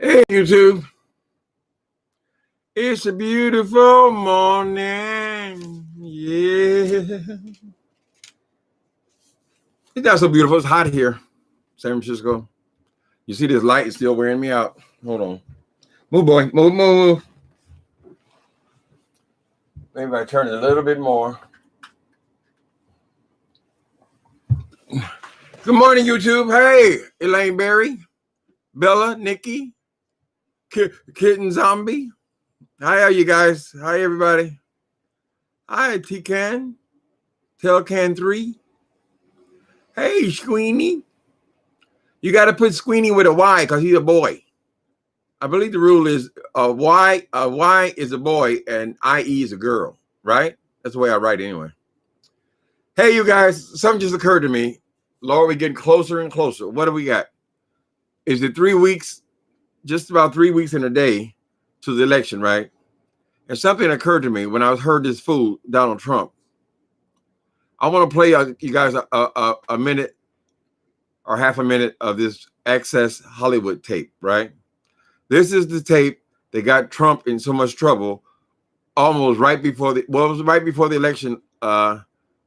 Hey, YouTube. It's a beautiful morning. Yeah. It's not so beautiful. It's hot here, San Francisco. You see this light is still wearing me out. Hold on. Move, boy. Move. Maybe I turn it a little bit more. Good morning, YouTube. Hey, Elaine Berry, Bella, Nikki, Kitten Zombie. Hi, you guys? Hi, everybody. Hi, T-Can, Telcan 3. Hey, Squeenie. You got to put Squeenie with a Y because he's a boy. I believe the rule is Y is a boy and IE is a girl, right? That's the way I write anyway. Hey, you guys, something just occurred to me. Lord, we're getting closer and closer. What do we got? Is it 3 weeks, just about 3 weeks in a day to the election, right? And something occurred to me when I heard this fool, Donald Trump. I want to play you guys a minute or half a minute of this Access Hollywood tape, right? This is the tape that got Trump in so much trouble almost right before it was right before the election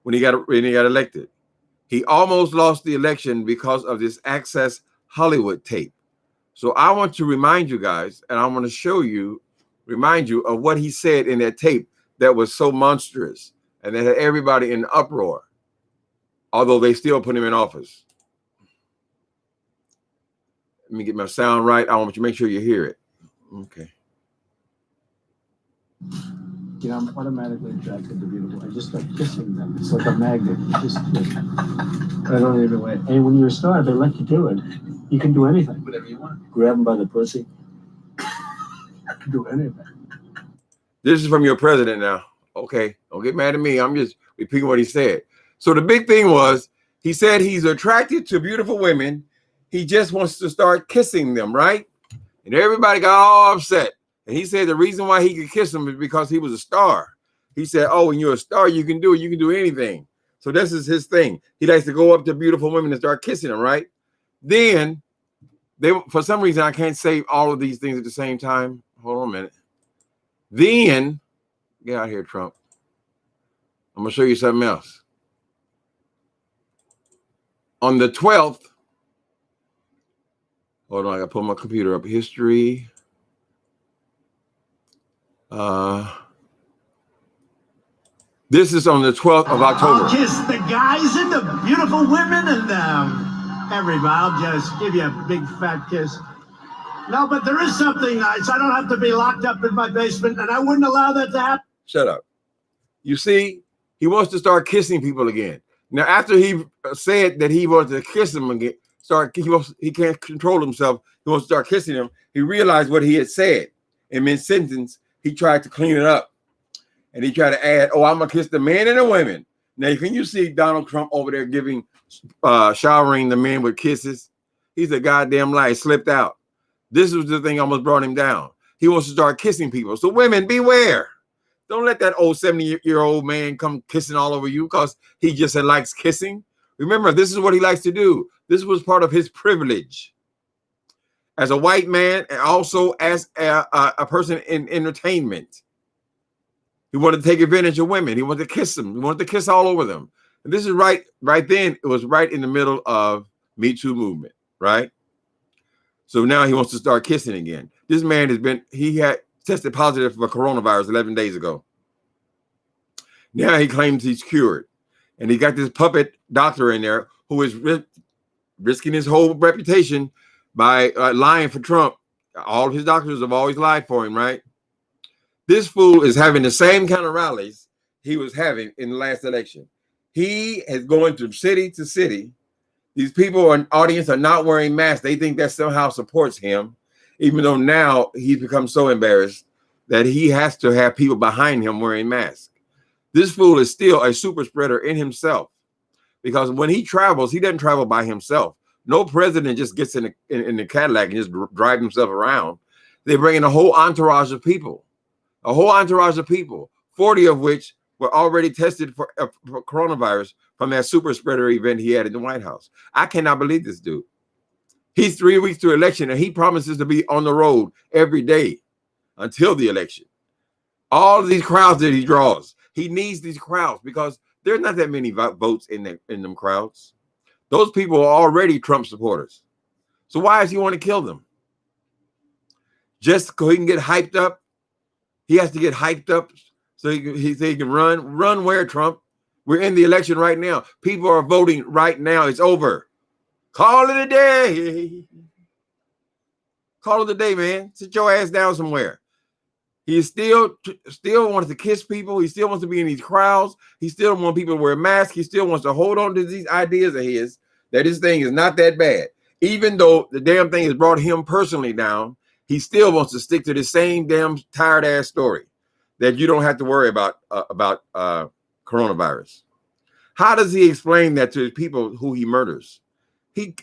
when he got elected. He almost lost the election because of this Access Hollywood tape. So I want to remind you guys, and I want to remind you of what he said in that tape that was so monstrous and that had everybody in uproar, although they still put him in office. Let me get my sound right. I want you to make sure you hear it. Okay. You know, I'm automatically attracted to beautiful. I just start kissing them. It's like a magnet. I don't even wait. And when you're a star, they let you do it. You can do anything. Whatever you want. Grab them by the pussy. You can do anything. This is from your president now. Okay. Don't get mad at me. I'm just repeating what he said. So the big thing was, he said he's attracted to beautiful women. He just wants to start kissing them, right? And everybody got all upset. And he said the reason why he could kiss them is because he was a star. He said, oh, when you're a star, you can do it. You can do anything. So this is his thing. He likes to go up to beautiful women and start kissing them, right? Then, for some reason, I can't say all of these things at the same time. Hold on a minute. Then, get out here, Trump. I'm going to show you something else. On the 12th, hold on, I got to pull my computer up. History. This is on the 12th of October. I'll kiss the guys and the beautiful women and everybody. I'll just give you a big fat kiss. No, but there is something nice. I don't have to be locked up in my basement, and I wouldn't allow that to happen. Shut up. You see, he wants to start kissing people again. Now, after he said that he wants to kiss them again, he can't control himself. He wants to start kissing them. He realized what he had said. In mid-sentence, he tried to clean it up. And he tried to add, oh, I'm going to kiss the men and the women. Now, can you see Donald Trump over there showering the men with kisses? He's a goddamn lie. He slipped out. This was the thing almost brought him down. He wants to start kissing people. So women, beware. Don't let that old 70-year-old man come kissing all over you because he just likes kissing. Remember, this is what he likes to do. This was part of his privilege as a white man and also as a person in entertainment. He wanted to take advantage of women. He wanted to kiss them. He wanted to kiss all over them. And this is right then. It was right in the middle of Me Too movement, right? So now he wants to start kissing again. This man he had tested positive for coronavirus 11 days ago. Now he claims he's cured. And he got this puppet doctor in there who is risking his whole reputation by lying for Trump. All of his doctors have always lied for him, right? This fool is having the same kind of rallies he was having in the last election. He is going from city to city. These people in audience are not wearing masks. They think that somehow supports him, even though now he's become so embarrassed that he has to have people behind him wearing masks. This fool is still a super spreader in himself because when he travels, he doesn't travel by himself. No president just gets in the Cadillac and just drive himself around. They bring in a whole entourage of people. 40 of which were already tested for coronavirus from that super spreader event he had in the White House. I cannot believe this dude. He's 3 weeks to election, and he promises to be on the road every day until the election. All of these crowds that he draws, he needs these crowds because there's not that many votes in them crowds. Those people are already Trump supporters. So why does he want to kill them? Just so he can get hyped up? He has to get hyped up so he can run. Run where, Trump? We're in the election right now. People are voting right now. It's over. Call it a day. Call it a day, man. Sit your ass down somewhere. He still wants to kiss people. He still wants to be in these crowds. He still wants people to wear masks. He still wants to hold on to these ideas of his that this thing is not that bad. Even though the damn thing has brought him personally down, he still wants to stick to the same damn tired ass story that you don't have to worry about coronavirus. How does he explain that to people who he murders?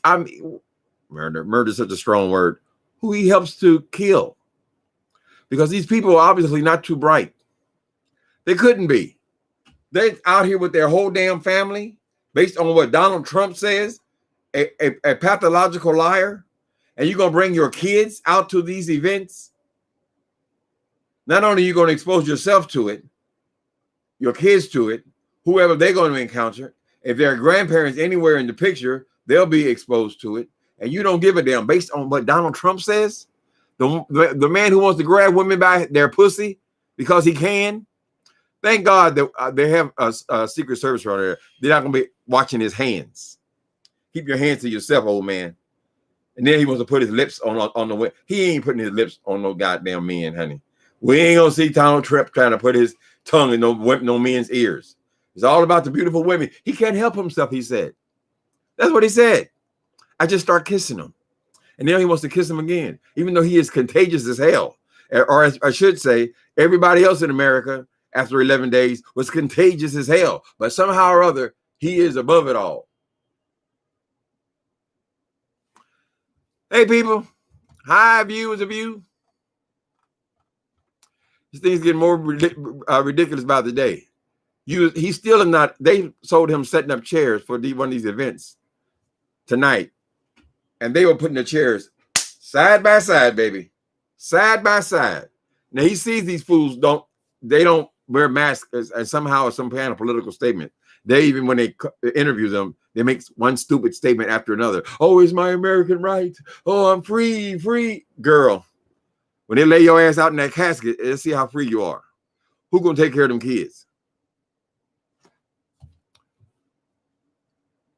Murder is such a strong word. Who he helps to kill. Because these people are obviously not too bright. They couldn't be. They're out here with their whole damn family based on what Donald Trump says, a pathological liar. And you're going to bring your kids out to these events. Not only are you going to expose yourself to it, your kids to it, whoever they're going to encounter. If there are grandparents anywhere in the picture, they'll be exposed to it. And you don't give a damn based on what Donald Trump says. The man who wants to grab women by their pussy because he can. Thank God that they have a Secret Service around there. They're not going to be watching his hands. Keep your hands to yourself, old man. And then he wants to put his lips on the way. He ain't putting his lips on no goddamn men, honey. We ain't going to see Donald Trump trying to put his tongue in no men's ears. It's all about the beautiful women. He can't help himself, he said. That's what he said. I just start kissing him. And now he wants to kiss him again, even though he is contagious as hell. Or as I should say, everybody else in America after 11 days was contagious as hell. But somehow or other, he is above it all. Hey, people. Hi, viewers of you. This thing's getting more ridiculous by the day. He's still not. They sold him setting up chairs for one of these events tonight. And they were putting the chairs side by side, baby. Side by side. Now he sees these fools don't wear masks and somehow it's some kind of political statement. They even when they interview them, they make one stupid statement after another. Oh, it's my American right. Oh, I'm free, free. Girl, when they lay your ass out in that casket, let's see how free you are. Who gonna take care of them kids?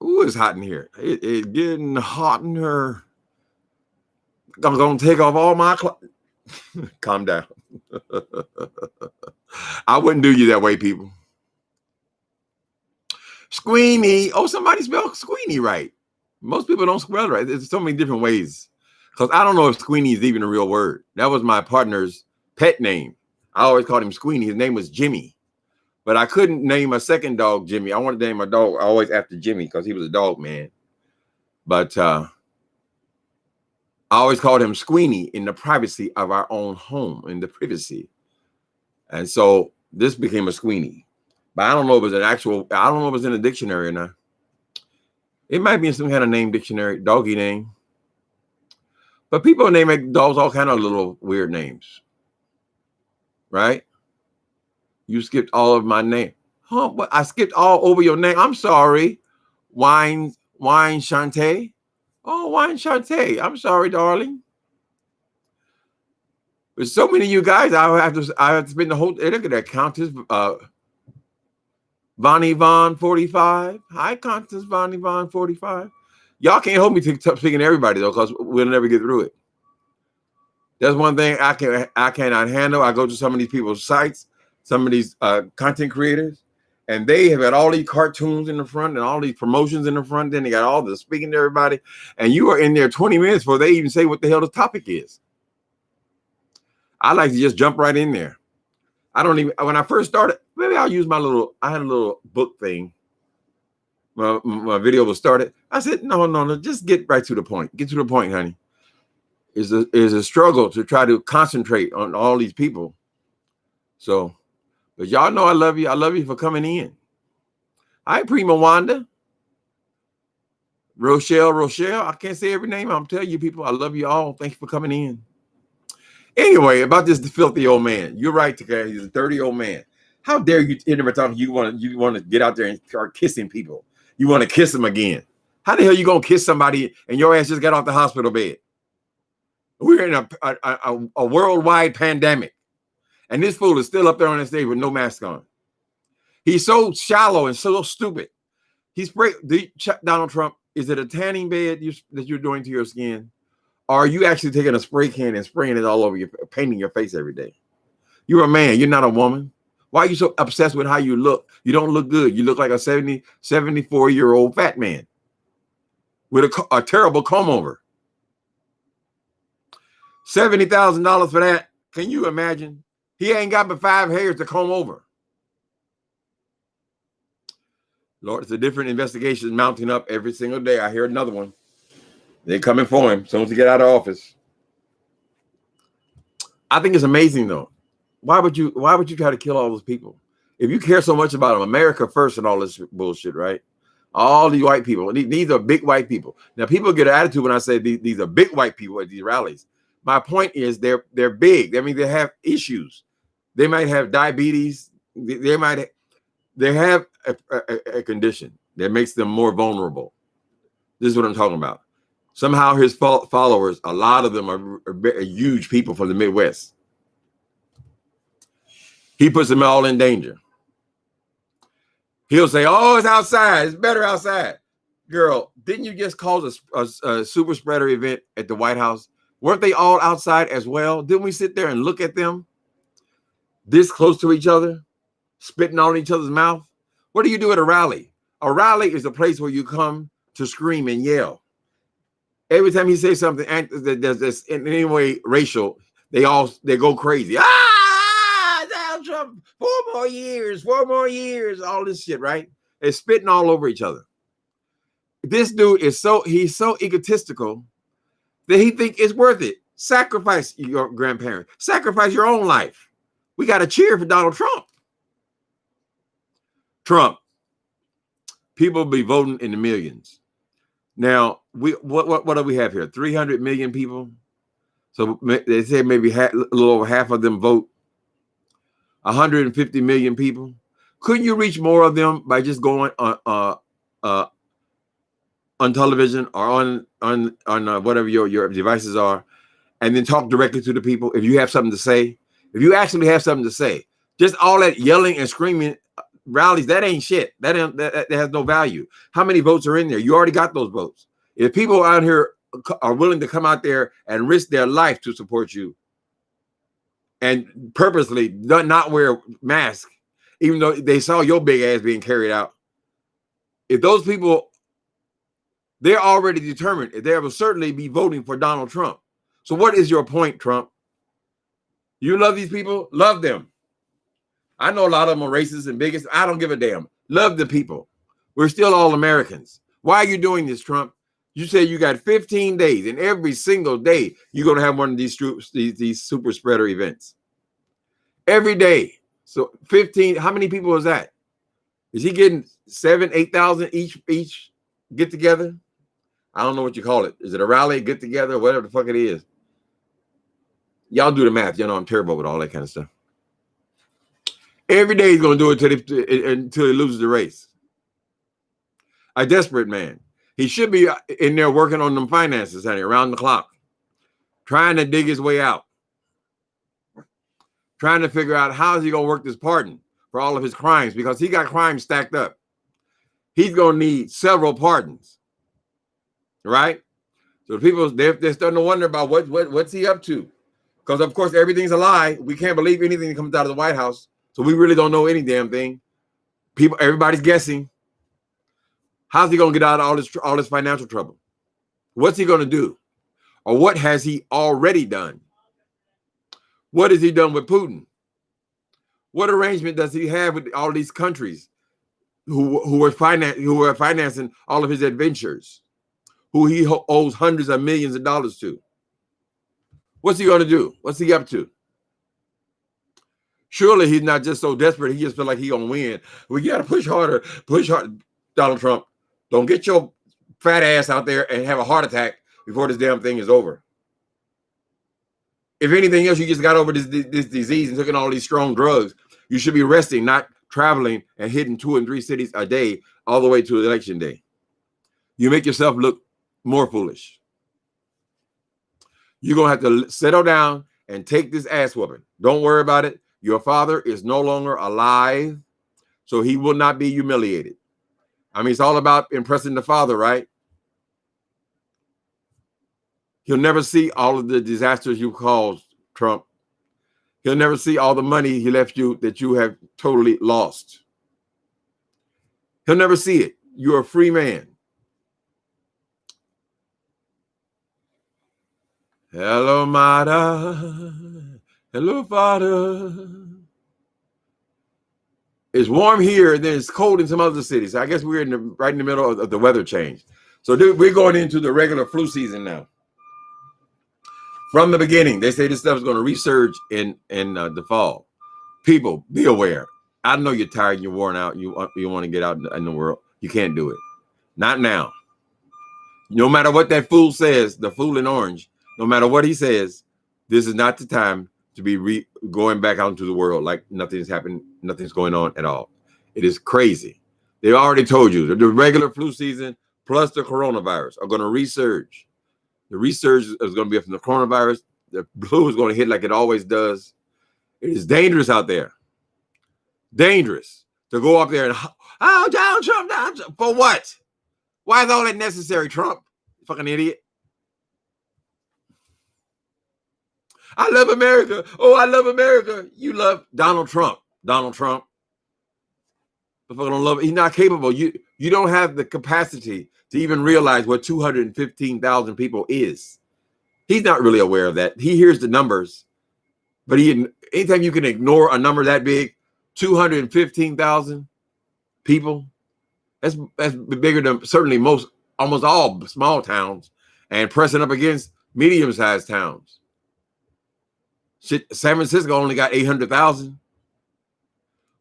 Ooh, it's hot in here. It's getting hot in here. I'm going to take off all my clothes. Calm down. I wouldn't do you that way, people. Squeenie. Oh, somebody spelled Squeenie right. Most people don't spell it right. There's so many different ways. Because I don't know if Squeenie is even a real word. That was my partner's pet name. I always called him Squeenie. His name was Jimmy. But I couldn't name my second dog Jimmy. I wanted to name my dog always after Jimmy because he was a dog man. But I always called him Squeenie in the privacy of our own home, in the privacy. And so this became a Squeenie. But I don't know if it's I don't know if it's in a dictionary or not. It might be in some kind of name dictionary, doggy name. But people name dogs all kind of little weird names. Right? You skipped all of my name. Huh? But I skipped all over your name. I'm sorry. Wine Shantae. Oh, Wine Shantae. I'm sorry, darling. There's so many of you guys. I have to spend the whole. Look at that, Countess Vonnie Von 45. Hi, Countess Vonnie Von 45. Y'all can't hold me to speaking to everybody though, because we'll never get through it. That's one thing I cannot handle. I go to some of these people's sites. Some of these content creators, and they have got all these cartoons in the front and all these promotions in the front. Then they got all the speaking to everybody, and you are in there 20 minutes before they even say what the hell the topic is. I like to just jump right in there. I don't even, when I first started, maybe I'll use I had a little book thing. My video was started. I said, no, just get right to the point. Get to the point, honey. It's a struggle to try to concentrate on all these people. So. But y'all know I love you. I love you for coming in. Hi, Prima Wanda. Rochelle. I can't say every name. I'm telling you, people, I love you all. Thank you for coming in. Anyway, about this filthy old man. You're right, Takara. He's a dirty old man. How dare you ever talk? You want to get out there and start kissing people. You want to kiss them again. How the hell you gonna kiss somebody and your ass just got off the hospital bed? We're in a worldwide pandemic, and this fool is still up there on the stage with no mask on. He's so shallow and so stupid. Donald Trump, is it a tanning bed that you're doing to your skin? Or are you actually taking a spray can and spraying it all over you, painting your face every day? You're a man. You're not a woman. Why are you so obsessed with how you look? You don't look good. You look like a 74-year-old fat man with a terrible comb over. $70,000 for that. Can you imagine? He ain't got but 5 hairs to comb over. Lord, it's a different investigation mounting up every single day. I hear another one. They're coming for him as soon as he get out of office. I think it's amazing, though. Why would you try to kill all those people? If you care so much about them, America first and all this bullshit, right? All these white people. These are big white people. Now, people get an attitude when I say these are big white people at these rallies. My point is they're big. I mean, they have issues. They might have diabetes. They have a condition that makes them more vulnerable. This is what I'm talking about. Somehow his followers, a lot of them are huge people from the Midwest. He puts them all in danger. He'll say, oh, it's outside. It's better outside. Girl, didn't you just cause a super spreader event at the White House? Weren't they all outside as well? Didn't we sit there and look at them this close to each other, spitting on each other's mouth? What do you do at a rally? A rally is a place where you come to scream and yell. Every time he says something that's in any way racial, they go crazy. Donald Trump, 4 more years, all this shit, right? They're spitting all over each other. This dude is so egotistical that he think it's worth it. Sacrifice your grandparents. Sacrifice your own life. We got to cheer for Donald Trump. Trump. People be voting in the millions. Now, what do we have here? 300 million people. So they say maybe a little over half of them vote. 150 million people. Couldn't you reach more of them by just going on television or on whatever your devices are, and then talk directly to the people? If you have something to say, if you actually have something to say, just all that yelling and screaming rallies, that ain't shit. That has no value. How many votes are in there? You already got those votes. If people out here are willing to come out there and risk their life to support you, and purposely not wear masks, even though they saw your big ass being carried out, if those people, they're already determined, they will certainly be voting for Donald Trump. So what is your point, Trump? You love these people? Love them. I know a lot of them are racist and bigots. I don't give a damn. Love the people. We're still all Americans. Why are you doing this, Trump? You say you got 15 days, and every single day you're going to have one of these super spreader events. Every day. So 15, how many people is that? Is he getting 7,000, 8,000 each get together? I don't know what you call it. Is it a rally, get together, whatever the fuck it is? Y'all do the math. You know I'm terrible with all that kind of stuff. Every day he's going to do it until he loses the race. A desperate man. He should be in there working on them finances, honey, around the clock, trying to dig his way out, trying to figure out how is he going to work this pardon for all of his crimes, because he got crimes stacked up. He's going to need several pardons, right? So people, they're starting to wonder about what's he up to, because of course everything's a lie. We can't believe anything that comes out of the White House, so we really don't know any damn thing. Everybody's guessing. How's he going to get out of all this financial trouble? What's he going to do? Or what has he already done? What has he done with Putin? What arrangement does he have with all these countries who are financing all of his adventures, who he owes hundreds of millions of dollars to? What's he going to do? What's he up to? Surely he's not just so desperate. He just feels like he's going to win. We got to push harder. Push hard. Donald Trump, don't get your fat ass out there and have a heart attack before this damn thing is over. If anything else, you just got over this disease and taking all these strong drugs. You should be resting, not traveling and hitting 2 and 3 cities a day all the way to election day. You make yourself look more foolish. You're going to have to settle down and take this ass whooping. Don't worry about it. Your father is no longer alive, so he will not be humiliated. I mean, it's all about impressing the father, right? He'll never see all of the disasters you caused, Trump. He'll never see all the money he left you that you have totally lost. He'll never see it. You're a free man. Hello, Mother. Hello, Father. It's warm here, and then it's cold in some other cities. I guess we're right in the middle of the weather change. So we're going into the regular flu season now. From the beginning, they say this stuff is going to resurge in the fall. People, be aware. I know you're tired, you're worn out, you want to get out in the world. You can't do it. Not now. No matter what that fool says, the fool in orange, no matter what he says, this is not the time to be going back out into the world like nothing's happened, nothing's going on at all. It is crazy. They already told you that the regular flu season plus the coronavirus are going to resurge. The resurge is going to be from the coronavirus. The flu is going to hit like it always does. It is dangerous out there. Dangerous to go up there and, oh, Donald Trump, Donald Trump. For what? Why is all that necessary, Trump? Fucking idiot. I love America. Oh, I love America. You love Donald Trump. Donald Trump. The fuck don't love it. He's not capable. You don't have the capacity to even realize what 215,000 people is. He's not really aware of that. He hears the numbers, but anytime you can ignore a number that big, 215,000 people, that's bigger than certainly almost all small towns, and pressing up against medium-sized towns. Shit, San Francisco only got 800,000.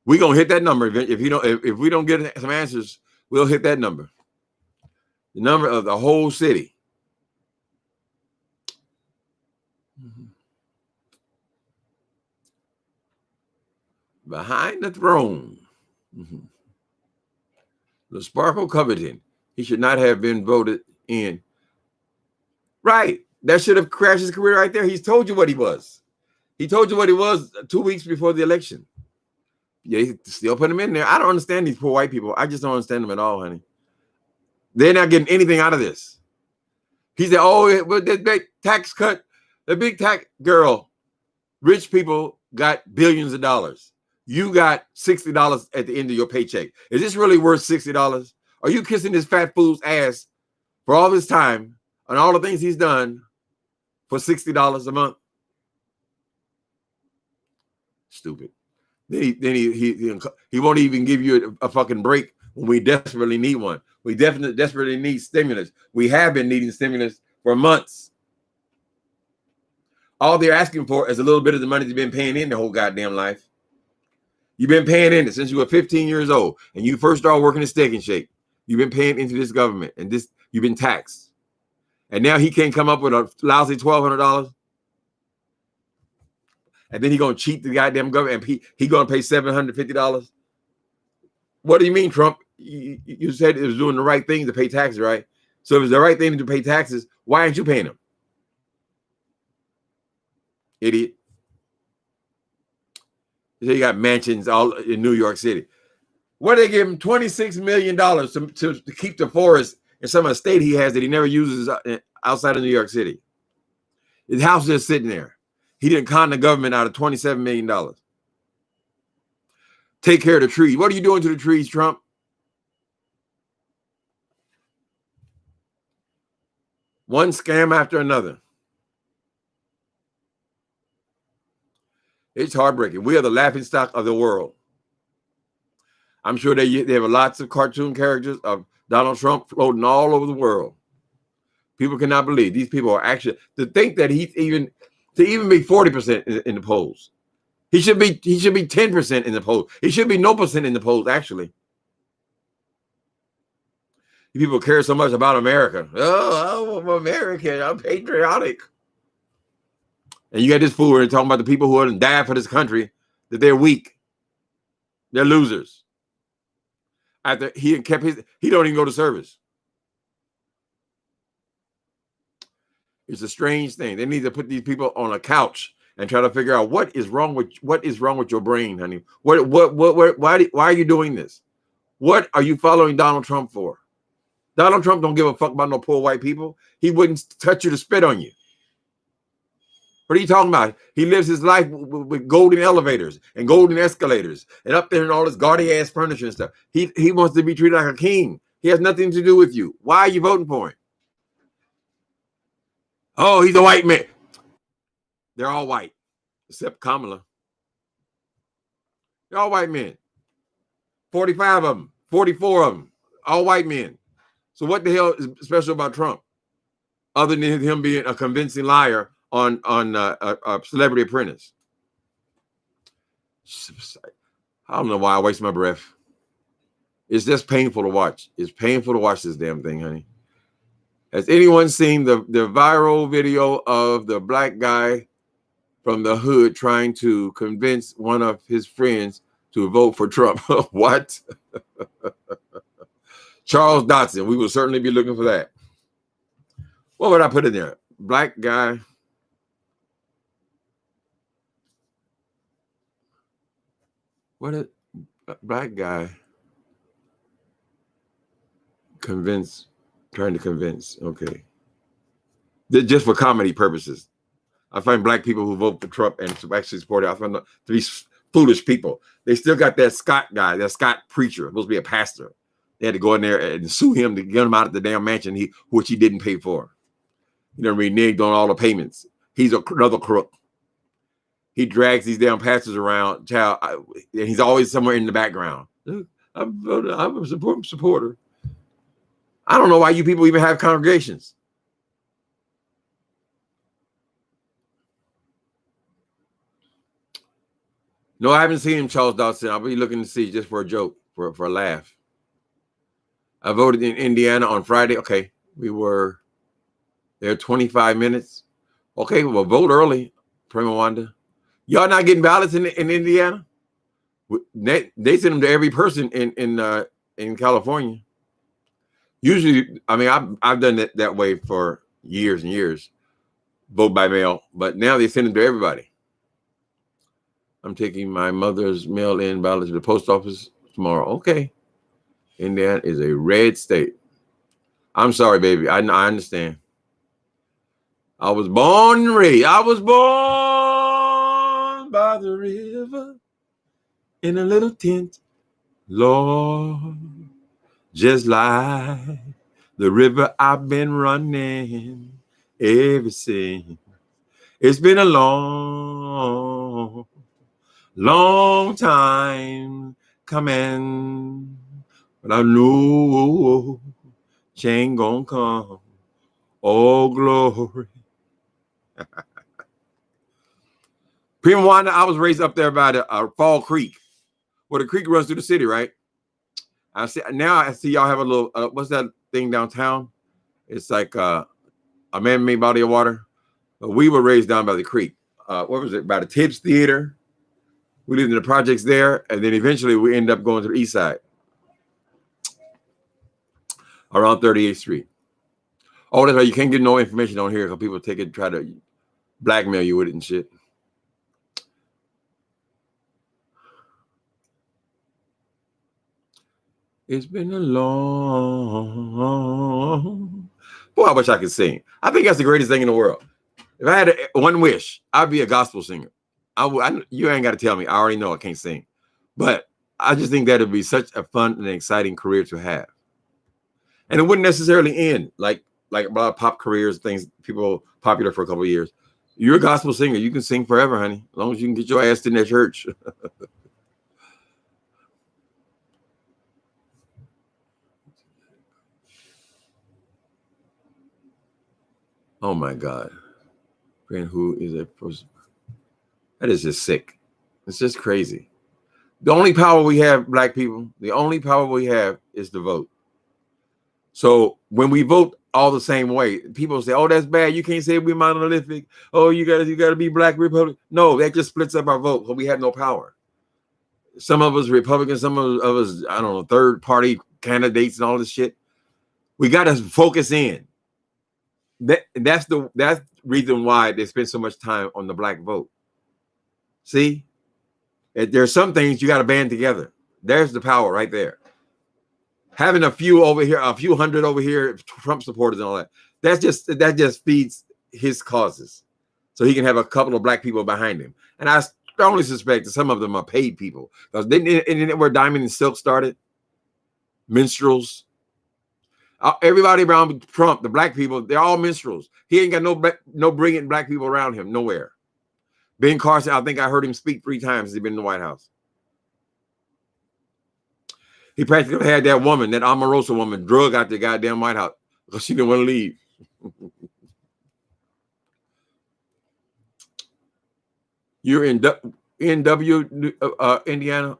We're gonna hit that number if we don't get some answers. We'll hit that number. The number of the whole city. Behind the throne. The Sparkle Covington. He should not have been voted in. Right. That should have crashed his career right there. He's told you what he was. He told you what he was 2 weeks before the election. Yeah, he still put him in there. I don't understand these poor white people. I just don't understand them at all, honey. They're not getting anything out of this. He said, oh, but that big tax cut, the big tax girl, rich people got billions of dollars. You got $60 at the end of your paycheck. Is this really worth $60? Are you kissing this fat fool's ass for all this time and all the things he's done for $60 a month? Stupid. Then he won't even give you a fucking break when we desperately need one. We desperately need stimulus. We have been needing stimulus for months. All they're asking for is a little bit of the money you've been paying in the whole goddamn life. You've been paying in it since you were 15 years old and you first started working at Steak and Shake. You've been paying into this government and you've been taxed. And now he can't come up with a lousy $1,200. And then he gonna cheat the goddamn government and he gonna pay $750. What do you mean, Trump? You said it was doing the right thing to pay taxes, right? So if it's the right thing to pay taxes, why aren't you paying them? Idiot. He got mansions all in New York City. What do they give him? $26 million to keep the forest in some estate he has that he never uses outside of New York City. His house is just sitting there. He didn't con the government out of $27 million. Take care of the trees. What are you doing to the trees, Trump? One scam after another. It's heartbreaking. We are the laughingstock of the world. I'm sure they have lots of cartoon characters of Donald Trump floating all over the world. People cannot believe these people are actually, to think that he's even be 40% in the polls. He should be 10% in the polls. He should be no percent in the polls, actually. People care so much about America. Oh, I'm American. I'm patriotic. And you got this fool talking about the people who have died for this country, that they're weak. They're losers. After he don't even go to service. It's a strange thing. They need to put these people on a couch and try to figure out what is wrong with your brain, honey. Why are you doing this? What are you following Donald Trump for? Donald Trump don't give a fuck about no poor white people. He wouldn't touch you to spit on you. What are you talking about? He lives his life with golden elevators and golden escalators and up there and all this gaudy ass furniture and stuff. He wants to be treated like a king. He has nothing to do with you. Why are you voting for him? Oh, he's a white man. They're all white, except Kamala. They're all white men. 45 of them, 44 of them, all white men. So what the hell is special about Trump, other than him being a convincing liar on a Celebrity Apprentice? I don't know why I waste my breath. It's just painful to watch. It's painful to watch this damn thing, honey. Has anyone seen the viral video of the black guy from the hood trying to convince one of his friends to vote for Trump? What? Charles Dotson. We will certainly be looking for that. What would I put in there? Black guy. What a black guy trying to convince. Okay. Just for comedy purposes. I find black people who vote for Trump and actually support it, I find these foolish people. They still got that Scott guy, that Scott preacher, supposed to be a pastor. They had to go in there and sue him to get him out of the damn mansion, which he didn't pay for. You know, reneged on all the payments. He's another crook. He drags these damn pastors around, child, and he's always somewhere in the background. I'm a supporter. I don't know why you people even have congregations. No, I haven't seen him, Charles Dawson. I'll be looking to see just for a joke, for a laugh. I voted in Indiana on Friday. Okay, we were there 25 minutes. Okay, well, vote early, Prima Wanda. Y'all not getting ballots in Indiana? They send them to every person in California. Usually, I mean, I've done it that way for years and years, vote by mail. But now they send them to everybody. I'm taking my mother's mail-in ballot to the post office tomorrow. Okay. Indiana is a red state. I'm sorry, baby. I understand. I was born and raised. I was born by the river in a little tent. Lord, just like the river I've been running ever since. It's been a long time coming, but I know change gonna come. Oh, glory. Prima Wanda, I was raised up there by the Fall Creek, where the creek runs through the city, right? I see y'all have a little, what's that thing downtown? It's like a man-made body of water. But we were raised down by the creek. What was it? By the Tibbs Theater. We lived in the projects there, and then eventually we ended up going to the east side, around 38th Street. Oh, that's right. You can't get no information on here because people take it, try to blackmail you with it and shit. It's been a long. Boy, I wish I could sing. I think that's the greatest thing in the world. If I had one wish, I'd be a gospel singer. You ain't got to tell me. I already know I can't sing. But I just think that would be such a fun and exciting career to have. And it wouldn't necessarily end like a lot of pop careers, things, people popular for a couple of years. You're a gospel singer. You can sing forever, honey, as long as you can get your ass in that church. Oh, my God. Friend, who is a person? That is just sick. It's just crazy. The only power we have, black people, the only power we have is to vote. So when we vote all the same way, people say, "Oh, that's bad. You can't say we're monolithic. Oh, you gotta be black Republican." No, that just splits up our vote. So we have no power. Some of us Republicans, some of us, I don't know, third party candidates and all this shit. We got to focus in. That's the reason why they spend so much time on the black vote. See, there's some things you got to band together. There's the power right there. Having a few over here, a few hundred over here, Trump supporters and all that. That just feeds his causes, so he can have a couple of black people behind him. And I strongly suspect that some of them are paid people, because isn't where Diamond and Silk started? Minstrels. Everybody around Trump, the black people, they're all minstrels. He ain't got no brilliant black people around him, nowhere. Ben Carson, I think I heard him speak 3 times since he's been in the White House. He practically had that woman, that Omarosa woman, drug out the goddamn White House because she didn't want to leave. You're in NW, Indiana?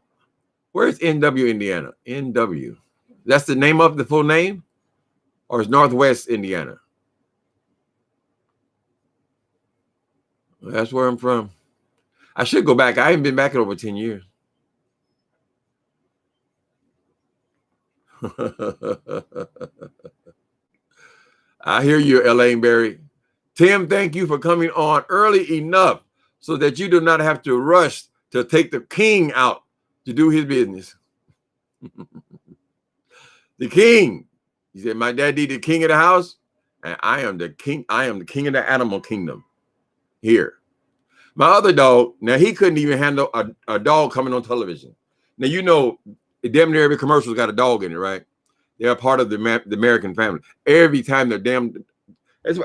Where's NW, Indiana? NW. That's the name of the full name? Or is Northwest Indiana? That's where I'm from. I should go back. I haven't been back in over 10 years. I hear you, Elaine Berry. Tim, thank you for coming on early enough so that you do not have to rush to take the king out to do his business. The king. He said, my daddy, the king of the house, and I am the king. I am the king of the animal kingdom here. My other dog, now he couldn't even handle a dog coming on television. Now, you know, damn near every commercial's got a dog in it, right? They're a part of the American family. Every time they're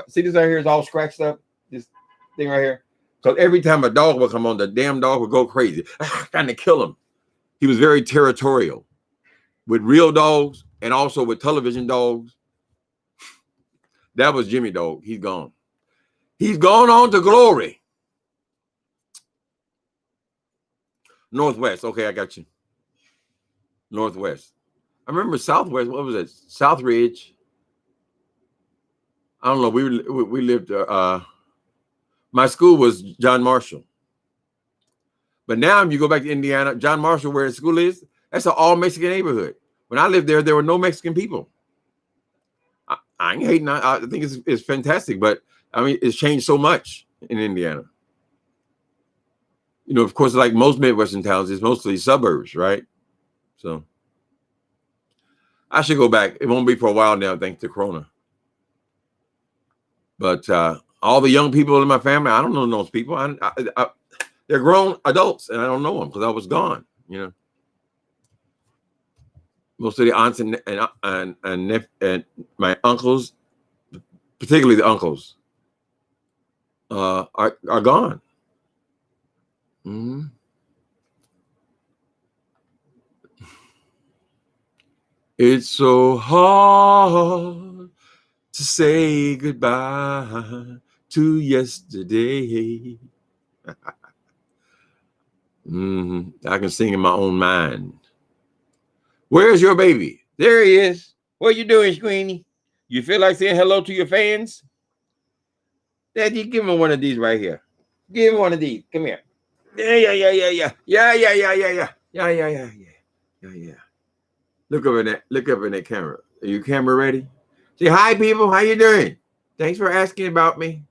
see this right here is all scratched up, this thing right here. So every time a dog would come on, the damn dog would go crazy, trying to kill him. He was very territorial with real dogs and also with television dogs. That was Jimmy Dog. He's gone. He's gone on to glory. Northwest. Okay, I got you. Northwest. I remember Southwest. What was it? Southridge. I don't know. We lived. My school was John Marshall. But now, if you go back to Indiana, John Marshall, where the school is, that's an all Mexican neighborhood. When I lived there, there were no Mexican people. I ain't hating. I think it's fantastic, but I mean, it's changed so much in Indiana. You know, of course, like most Midwestern towns, it's mostly suburbs, right? So I should go back. It won't be for a while now, thanks to Corona. But all the young people in my family, I don't know those people. They're grown adults, and I don't know them because I was gone. You know, most of the aunts and my uncles, particularly the uncles, are gone. Mm-hmm. It's so hard to say goodbye to yesterday. I can sing in my own mind. Where's your baby? There he is. What you doing, Squeenie? You feel like saying hello to your fans? Daddy, give him one of these right here. Give him one of these. Come here. Yeah. Look up in that camera. Are you camera ready? Say hi, people. How you doing? Thanks for asking about me.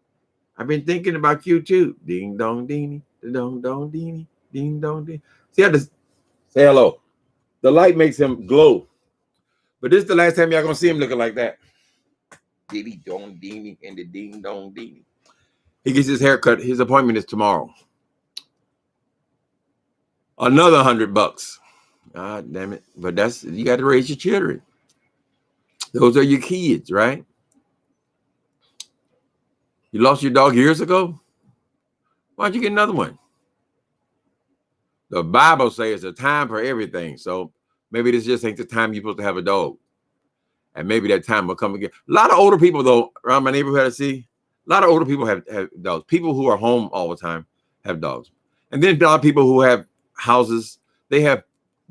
I've been thinking about you too. Ding dong deenie, dong dong deenie, ding dong deenie. See how this? Say hello. The light makes him glow. But this is the last time y'all gonna see him looking like that. Diddy dong deenie and the ding dong deenie. He gets his haircut. His appointment is tomorrow. Another $100. God damn it. But that's, you got to raise your children. Those are your kids, right? You lost your dog years ago? Why'd you get another one? The Bible says it's a time for everything. So maybe this just ain't the time you're supposed to have a dog. And maybe that time will come again. A lot of older people, though, around my neighborhood, I see, a lot of older people have dogs. People who are home all the time have dogs. And then a lot of people who have houses, they have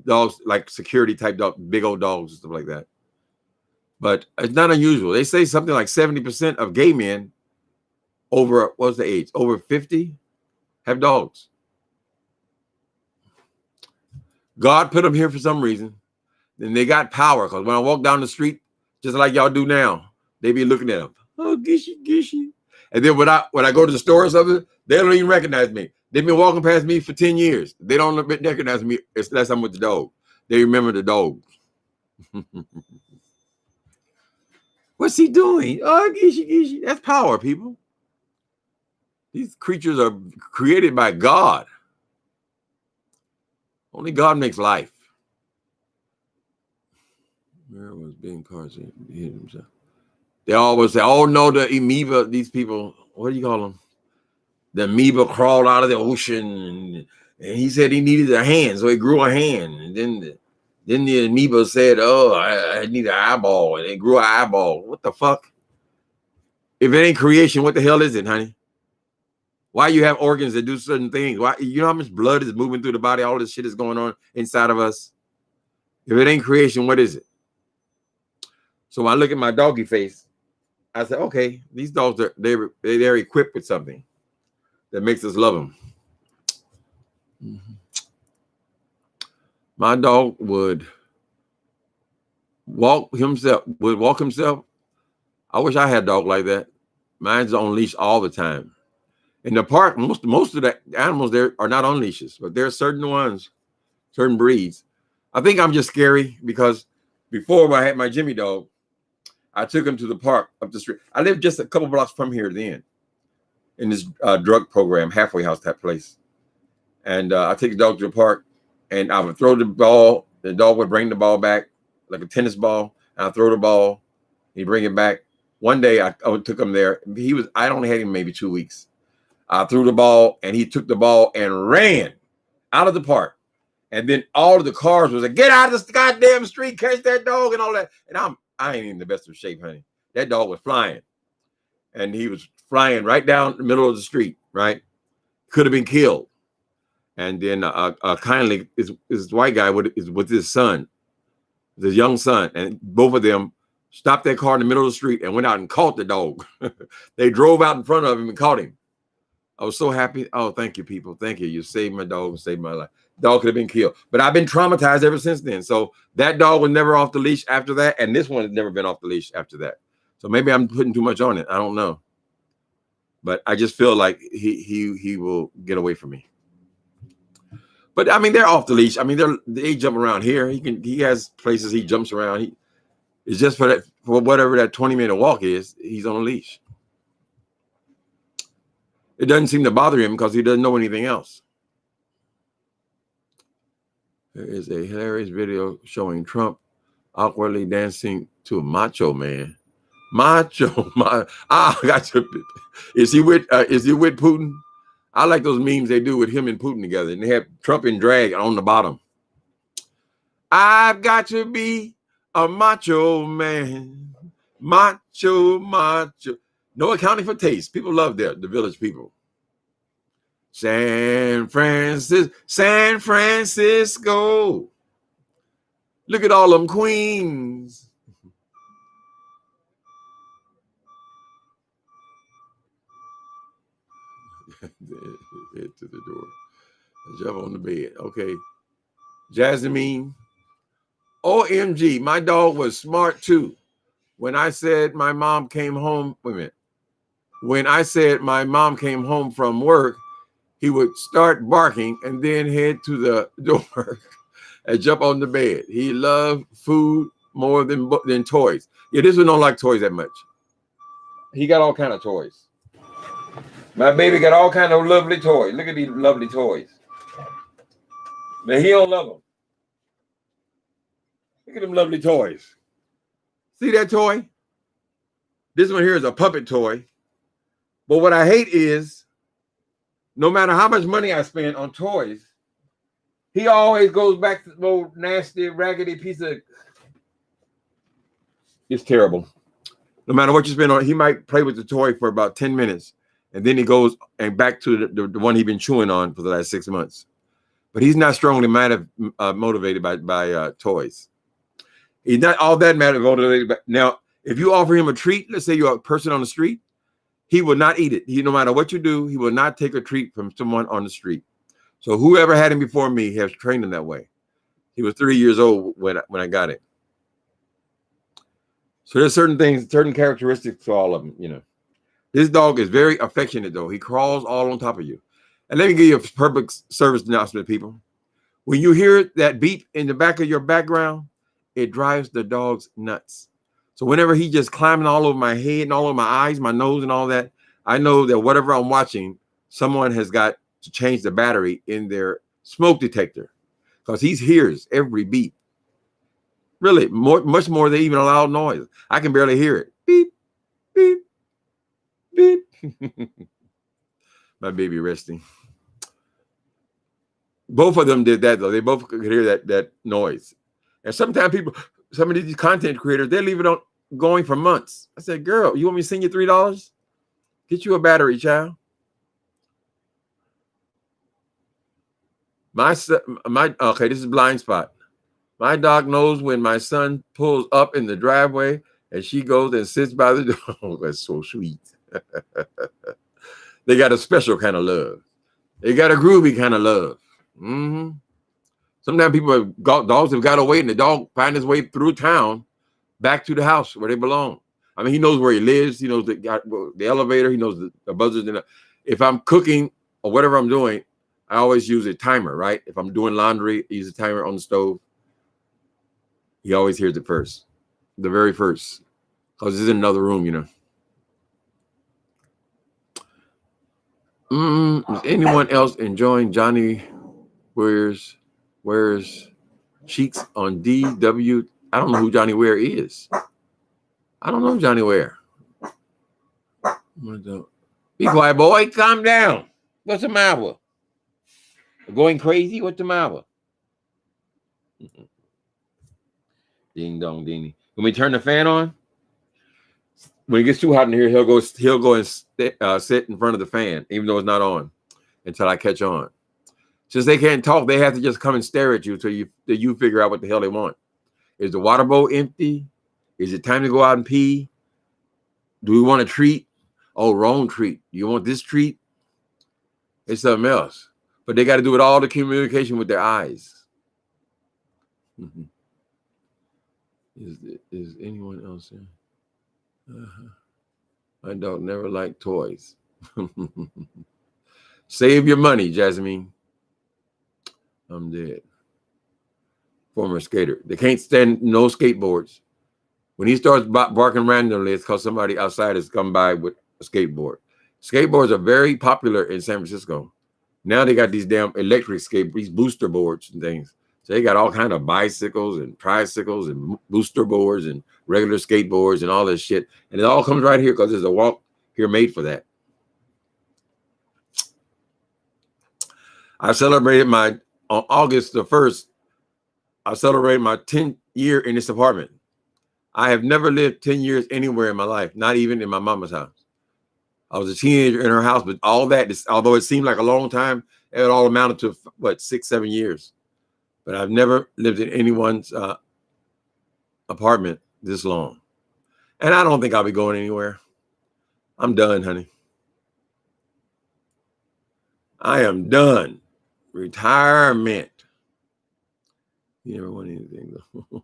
dogs like security type dogs, big old dogs and stuff like that. But it's not unusual. They say something like 70% of gay men over, what's the age? Over 50 have dogs. God put them here for some reason. Then they got power, because when I walk down the street, just like y'all do now, they be looking at them. Oh, gishy, gishy. And then when I go to the store or something, they don't even recognize me. They've been walking past me for 10 years. They don't recognize me unless I'm with the dog. They remember the dog. What's he doing? Oh, gishy, gishy. That's power, people. These creatures are created by God. Only God makes life. Where was Ben Carson? He hit himself. They always say, oh no, the amoeba, these people, what do you call them? The amoeba crawled out of the ocean, and he said he needed a hand, so he grew a hand. And then the amoeba said, oh, I need an eyeball, and it grew an eyeball. What the fuck? If it ain't creation, what the hell is it, honey? Why you have organs that do certain things? Why, you know how much blood is moving through the body? All this shit is going on inside of us. If it ain't creation, what is it? So when I look at my doggy face, I said, okay, these dogs they're equipped with something that makes us love them. Mm-hmm. My dog would walk himself. I wish I had a dog like that. Mine's on leash all the time. In the park, most of the animals there are not on leashes, but there are certain ones, certain breeds. I think I'm just scary because before I had my Jimmy dog, I took him to the park up the street. I lived just a couple blocks from here then, in this drug program, halfway house, that place. And I take the dog to the park, and I would throw the ball. The dog would bring the ball back like a tennis ball. And I throw the ball, he'd bring it back. One day I took him there. I only had him maybe 2 weeks. I threw the ball, and he took the ball and ran out of the park. And then all of the cars was like, get out of the goddamn street, catch that dog, and all that. And I ain't in the best of shape, honey. That dog was flying. And he was flying right down the middle of the street, right? Could have been killed. And then kindly, this white guy with his son, his young son, and both of them stopped their car in the middle of the street and went out and caught the dog. They drove out in front of him and caught him. I was so happy. Oh, thank you, people. Thank you. You saved my dog and saved my life. Dog could have been killed. But I've been traumatized ever since then. So that dog was never off the leash after that. And this one has never been off the leash after that. So maybe I'm putting too much on it. I don't know. But I just feel like he will get away from me. But I mean, they're off the leash. I mean, they jump around here. He has places he jumps around. It's just for whatever that 20-minute walk is, he's on a leash. It doesn't seem to bother him because he doesn't know anything else. There is a hilarious video showing Trump awkwardly dancing to a macho man. Macho man. Is he with Putin? I like those memes they do with him and Putin together, and they have Trump in drag on the bottom. I've got to be a macho man. Macho. No accounting for taste. People love the village people. San Francisco. Look at all them queens. Head to the door. Jump on the bed. Okay. Jasmine. OMG, my dog was smart too. When I said my mom came home, wait a minute. When I said my mom came home from work, he would start barking and then head to the door and jump on the bed. He loved food more than toys. Yeah, this one don't like toys that much. He got all kind of toys. My baby got all kind of lovely toys. Look at these lovely toys. But he don't love them. Look at them lovely toys. See that toy? This one here is a puppet toy. But what I hate is, no matter how much money I spend on toys, he always goes back to the old nasty, raggedy piece of... It's terrible. No matter what you spend on, he might play with the toy for about 10 minutes, and then he goes and back to the one he's been chewing on for the last 6 months. But he's not strongly motivated by toys. He's not all that motivated. But now, if you offer him a treat, let's say you're a person on the street, he will not eat it. No matter what you do, he will not take a treat from someone on the street. So whoever had him before me has trained him that way. He was 3 years old when I got it. So there's certain things, certain characteristics to all of them, This dog is very affectionate, though. He crawls all on top of you. And let me give you a perfect service announcement, people. When you hear that beep in the back of your background, it drives the dogs nuts. So whenever he just climbing all over my head and all over my eyes, my nose and all that, I know that whatever I'm watching, someone has got to change the battery in their smoke detector because he hears every beep. Really, much more than even a loud noise. I can barely hear it. Beep, beep, beep. My baby resting. Both of them did that, though. They both could hear that noise. And sometimes some of these content creators, they leave it on going for months. I said, girl, you want me to send you $3? Get you a battery, child. Okay, this is blind spot. My dog knows when my son pulls up in the driveway and she goes and sits by the door. Oh, that's so sweet. They got a special kind of love. They got a groovy kind of love. Mm-hmm. Sometimes dogs have got away and the dog finds his way through town back to the house where they belong. I mean, he knows where he lives. He knows the elevator. He knows the buzzers. If I'm cooking or whatever I'm doing, I always use a timer, right? If I'm doing laundry, I use a timer on the stove. He always hears it first, the very first, because it's in another room, Is anyone else enjoying Johnny Ware's cheeks on DW? I don't know who Johnny Ware is. I don't know Johnny Ware. Be quiet, boy. Calm down. What's the matter? Going crazy? What's the matter? Ding dong, ding. When we turn the fan on, when it gets too hot in here, he'll go and sit in front of the fan, even though it's not on, until I catch on. Since they can't talk, they have to just come and stare at you till you figure out what the hell they want. Is the water bowl empty? Is it time to go out and pee? Do we want a treat? Oh, wrong treat. You want this treat? It's something else. But they got to do it all the communication with their eyes. Mm-hmm. Is anyone else here? My dog never liked toys. Save your money, Jasmine. I'm dead. Former skater. They can't stand no skateboards. When he starts barking randomly, it's because somebody outside has come by with a skateboard. Skateboards are very popular in San Francisco. Now they got these damn electric these booster boards and things. So they got all kind of bicycles and tricycles and booster boards and regular skateboards and all this shit. And it all comes right here because there's a walk here made for that. I celebrated on August the 1st, I celebrated my 10th year in this apartment. I have never lived 10 years anywhere in my life, not even in my mama's house. I was a teenager in her house, but all that, although it seemed like a long time, it all amounted to, 6, 7 years. But I've never lived in anyone's apartment this long. And I don't think I'll be going anywhere. I'm done, honey. I am done. Retirement. You never want anything, though.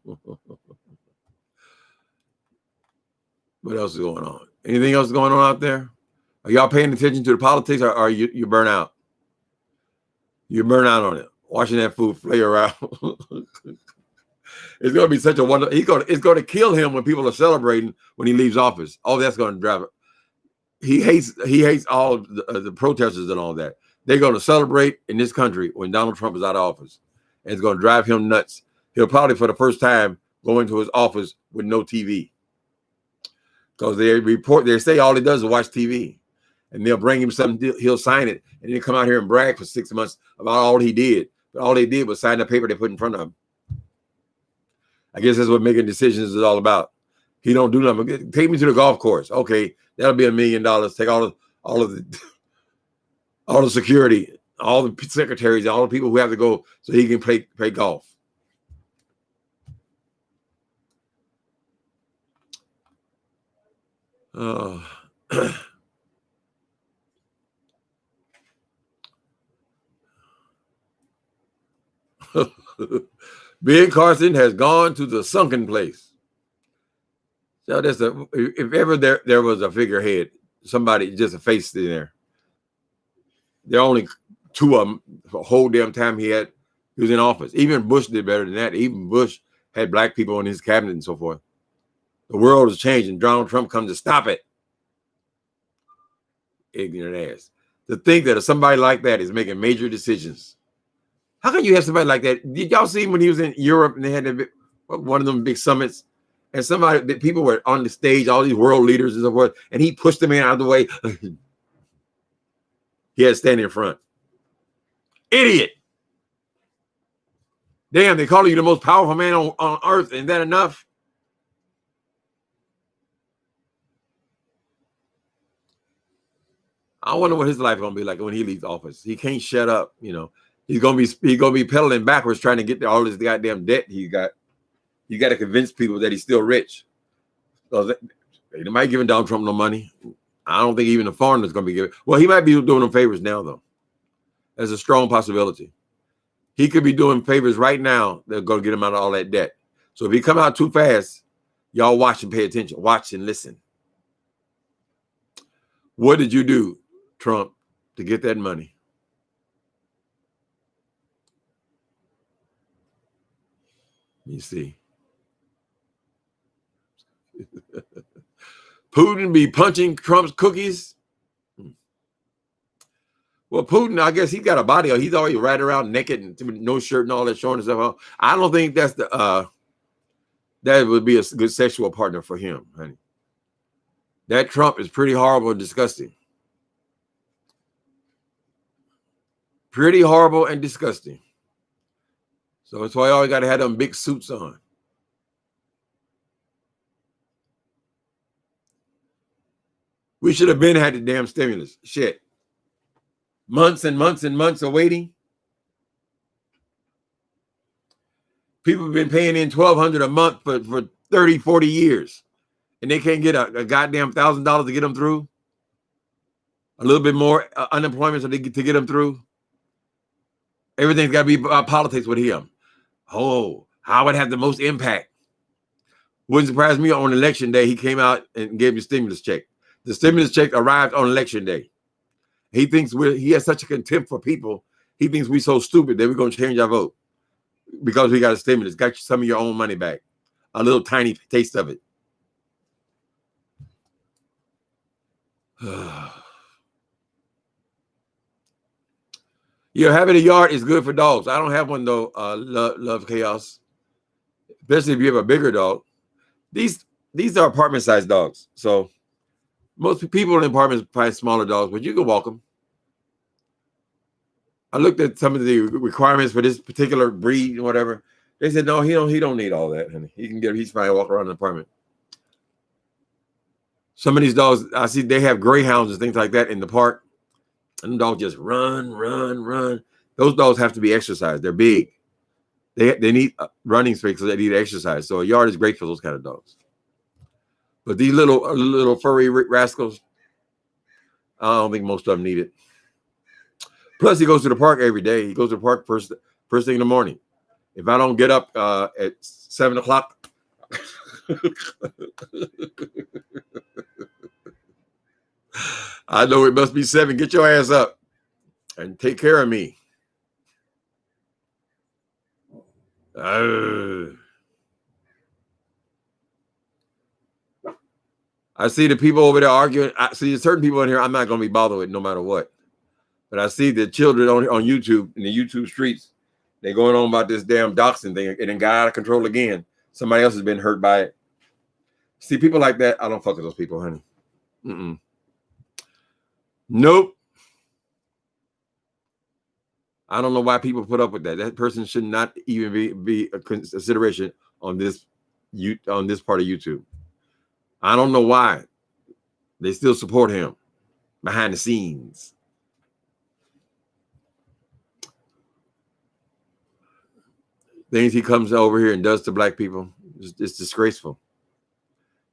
What else is going on? Anything else going on out there? Are y'all paying attention to the politics, or are you burn out? You burn out on it. Watching that food flay around. It's going to be such a wonder. It's going to kill him when people are celebrating when he leaves office. Oh, that's going to drive it. He hates all of the protesters and all that. They're going to celebrate in this country when Donald Trump is out of office. And it's going to drive him nuts. He'll probably, for the first time, go into his office with no TV. Because they say all he does is watch TV. And they'll bring him something, he'll sign it, and then come out here and brag for 6 months about all he did. But all they did was sign the paper they put in front of him. I guess that's what making decisions is all about. He don't do nothing. Take me to the golf course. Okay, that'll be $1 million. Take all of the security, all the secretaries, all the people who have to go so he can play golf. Oh. Ben Carson has gone to the sunken place. So if ever there was a figurehead, somebody just a face in there. There are only two of them the whole damn time he was in office. Even Bush did better than that. Even Bush had black people in his cabinet and so forth. The world is changing. Donald Trump comes to stop it. Ignorant ass. To think that somebody like that is making major decisions. How can you have somebody like that? Did y'all see when he was in Europe and they had one of them big summits, and people were on the stage, all these world leaders and so forth, and he pushed them in out of the way. He had to stand in front. Idiot. Damn, they call you the most powerful man on earth. Isn't that enough? I wonder what his life is gonna be like when he leaves office. He can't shut up, you know. He's gonna be pedaling backwards trying to get all this goddamn debt he got. You got to convince people that he's still rich. So they might giving Donald Trump no money. I don't think even the foreigners gonna be giving. Well, he might be doing them favors now, though. There's a strong possibility. He could be doing favors right now. They're gonna get him out of all that debt. So if he come out too fast, y'all watch and pay attention. Watch and listen. What did you do, Trump, to get that money? You see. Putin be punching Trump's cookies. Well, Putin, I guess he's got a body. He's always right around naked and with no shirt and all that showing himself. I don't think that's that would be a good sexual partner for him, honey. That Trump is pretty horrible and disgusting. Pretty horrible and disgusting. So that's why y'all got to have them big suits on. We should have been had the damn stimulus. Shit. Months and months and months of waiting. People have been paying in $1,200 a month for 30, 40 years. And they can't get a goddamn $1,000 to get them through. A little bit more unemployment to get them through. Everything's got to be about politics with him. Oh, how would have the most impact? Wouldn't surprise me on election day he came out and gave you a stimulus check. The stimulus check arrived on election day. He thinks he has such a contempt for people. He thinks we're so stupid that we're going to change our vote because we got a stimulus. Got you some of your own money back. A little tiny taste of it. Having a yard is good for dogs. I don't have one though. Love chaos, especially if you have a bigger dog. These are apartment-sized dogs, so most people in apartments find smaller dogs, but you can walk them. I looked at some of the requirements for this particular breed and whatever. They said no, he don't need all that, honey. He's fine to walk around an apartment. Some of these dogs, I see they have greyhounds and things like that in the park. And the dogs just run. Those dogs have to be exercised. They're big. They need running space because they need exercise. So a yard is great for those kind of dogs. But these little furry rascals, I don't think most of them need it. Plus, he goes to the park every day. He goes to the park first thing in the morning. If I don't get up at 7 o'clock, I know it must be 7. Get your ass up and take care of me. I see the people over there arguing. I see certain people in here I'm not going to be bothered with no matter what. But I see the children on YouTube, in the YouTube streets, they're going on about this damn doxing thing. It got out of control again. Somebody else has been hurt by it. See, people like that, I don't fuck with those people, honey. Nope. I don't know why people put up with that. That person should not even be a consideration on this part of YouTube. I don't know why. They still support him behind the scenes. Things he comes over here and does to black people, it's disgraceful.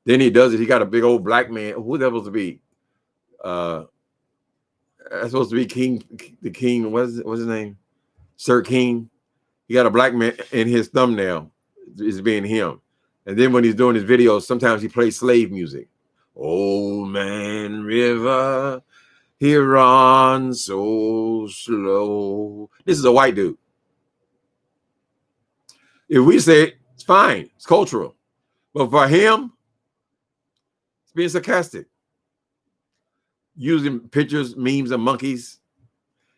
Then he does it. He got a big old black man. Who that supposed to be? That's supposed to be King, the King. What's his name? Sir King. He got a black man in his thumbnail. It's being him. And then when he's doing his videos, sometimes he plays slave music. Old Man River, he runs so slow. This is a white dude. If we say it, it's fine. It's cultural. But for him, it's being sarcastic. Using pictures, memes of monkeys.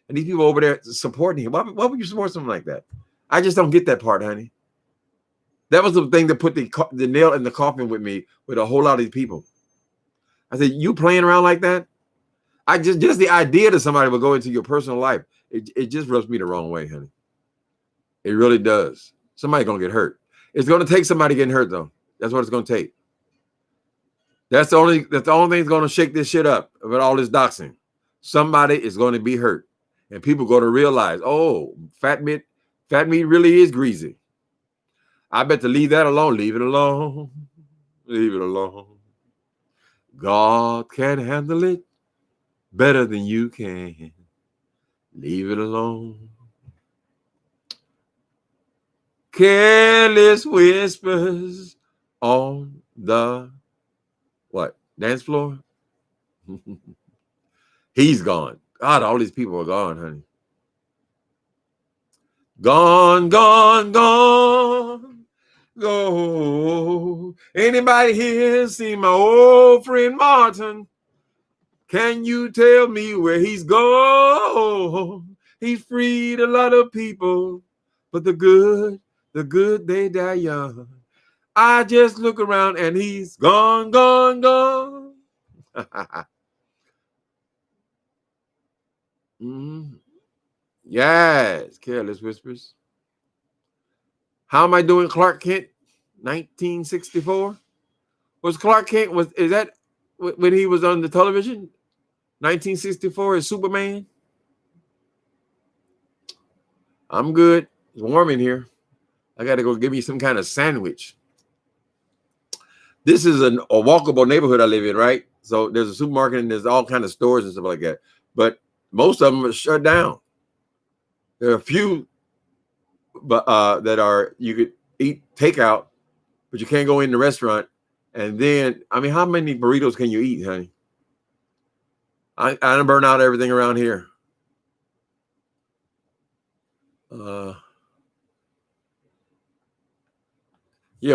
And these people over there supporting him. Why would you support something like that? I just don't get that part, honey. That was the thing that put the nail in the coffin with me with a whole lot of these people. I said, you playing around like that? I just the idea that somebody would go into your personal life, it just rubs me the wrong way, honey. It really does. Somebody's gonna get hurt. It's gonna take somebody getting hurt, though. That's what it's gonna take. That's the only thing that's gonna shake this shit up about all this doxing. Somebody is going to be hurt, and people are going to realize, oh, fat meat really is greasy. I bet to leave that alone. Leave it alone. Leave it alone. God can handle it better than you can. Leave it alone. Careless whispers on the dance floor? He's gone. God, all these people are gone, honey. Gone, gone, gone. Go. Anybody here see my old friend Martin? Can you tell me where he's gone? He's freed a lot of people, but the good, they die young. I just look around and he's gone, gone, gone. Yes, Careless Whispers. How am I doing, Clark Kent? 1964? Was Clark Kent, is that when he was on the television? 1964 is Superman? I'm good. It's warm in here. I got to go give me some kind of sandwich. This is a walkable neighborhood I live in, right? So there's a supermarket and there's all kind of stores and stuff like that. But most of them are shut down. There are a few that are, you could eat takeout, but you can't go in the restaurant. And then, I mean, how many burritos can you eat, honey? I done burn out everything around here. Yeah,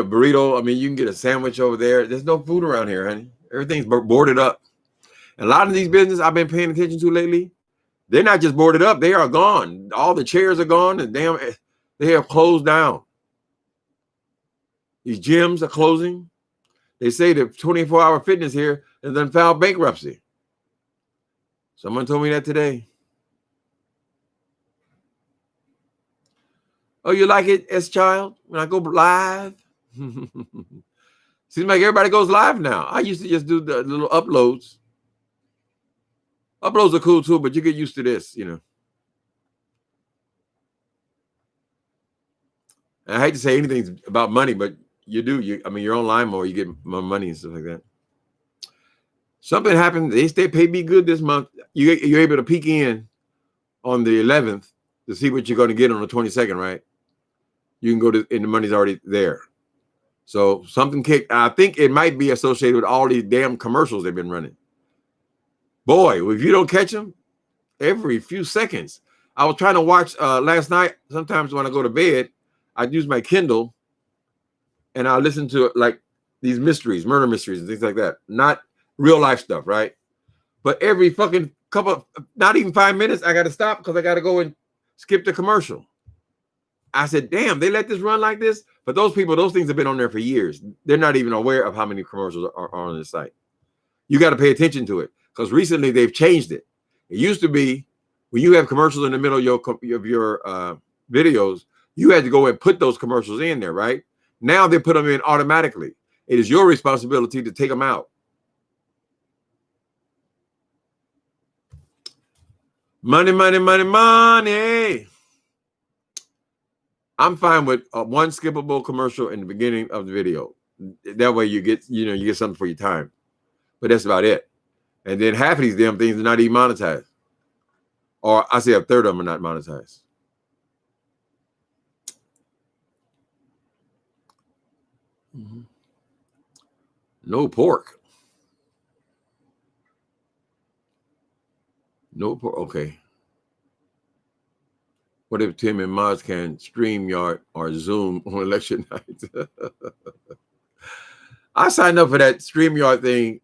burrito. I mean, you can get a sandwich over there. There's no food around here, honey. Everything's boarded up. And a lot of these businesses I've been paying attention to lately, they're not just boarded up. They are gone. All the chairs are gone. And damn, they have closed down. These gyms are closing. They say the 24-hour fitness here has done filed bankruptcy. Someone told me that today. Oh, you like it, S-Child? When I go live? Seems like everybody goes live now. I used to just do the little uploads. Uploads are cool too, but you get used to this, you know. And I hate to say anything about money, but you do. I mean, you're online more, you get more money and stuff like that. Something happened. They paid me good this month. You're able to peek in on the 11th to see what you're going to get on the 22nd, right? You can go to, and the money's already there. So something kicked. I think it might be associated with all these damn commercials they've been running. Boy, if you don't catch them every few seconds. I was trying to watch last night. Sometimes when I go to bed, I use my Kindle and I listen to like these mysteries, murder mysteries and things like that. Not real life stuff, right? But every fucking not even 5 minutes, I got to stop because I got to go and skip the commercial. I said, damn, they let this run like this? But those people, those things have been on there for years. They're not even aware of how many commercials are on this site. You got to pay attention to it because recently they've changed it. It used to be when you have commercials in the middle of your videos, you had to go and put those commercials in there, right? Now they put them in automatically. It is your responsibility to take them out. Money, money, money, money. I'm fine with one skippable commercial in the beginning of the video. That way you get something for your time. But that's about it. And then half of these damn things are not even monetized. Or I say a third of them are not monetized. Mm-hmm. No pork. No pork. Okay. What if Tim and Maz can StreamYard or Zoom on election night? I signed up for that StreamYard thing,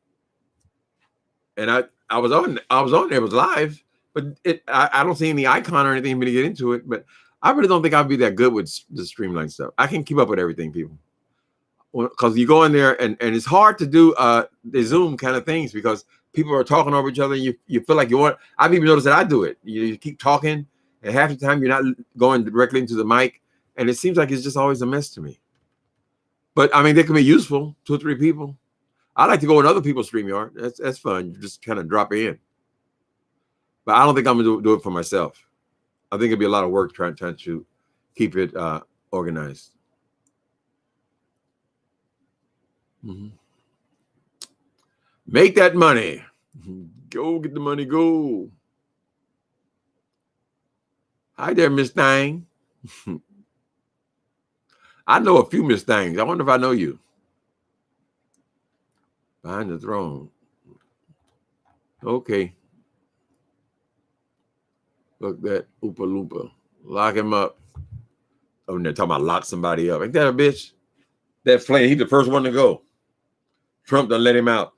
and I was on there. It was live, but I don't see any icon or anything for me to get into it. But I really don't think I'd be that good with the Streamline stuff. I can keep up with everything, people, because you go in there and it's hard to do the Zoom kind of things because people are talking over each other. And you feel like you want. I've even noticed that I do it. You keep talking, and half the time you're not going directly into the mic, and it seems like it's just always a mess to me. But I mean, they can be useful. 2 or 3 people. I like to go in other people's StreamYard. That's fun. You just kind of drop in. But I don't think I'm gonna do it for myself. I think it'd be a lot of work trying to keep it organized. Mm-hmm. Make that money. Go get the money. Go. Hi there, Miss Thang. I know a few Miss Thangs. I wonder if I know you. Behind the throne. Okay. Look that Oopa Loopa. Lock him up. Oh, and they're talking about lock somebody up. Ain't that a bitch? That flame, he's the first one to go. Trump done let him out.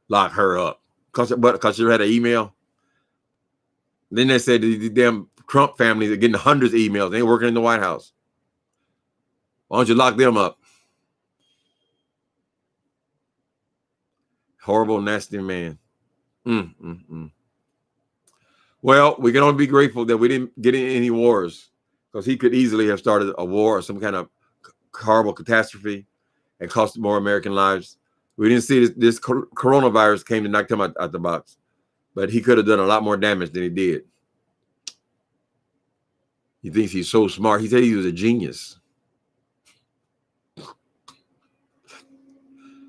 Lock her up. Because she had an email. Then they said the damn Trump families are getting hundreds of emails. They ain't working in the White House. Why don't you lock them up? Horrible, nasty man. Well, we can only be grateful that we didn't get in any wars, because he could easily have started a war or some kind of horrible catastrophe and cost more American lives. We didn't see this coronavirus came to knock him out the box, but he could have done a lot more damage than he did. He thinks he's so smart. He said he was a genius.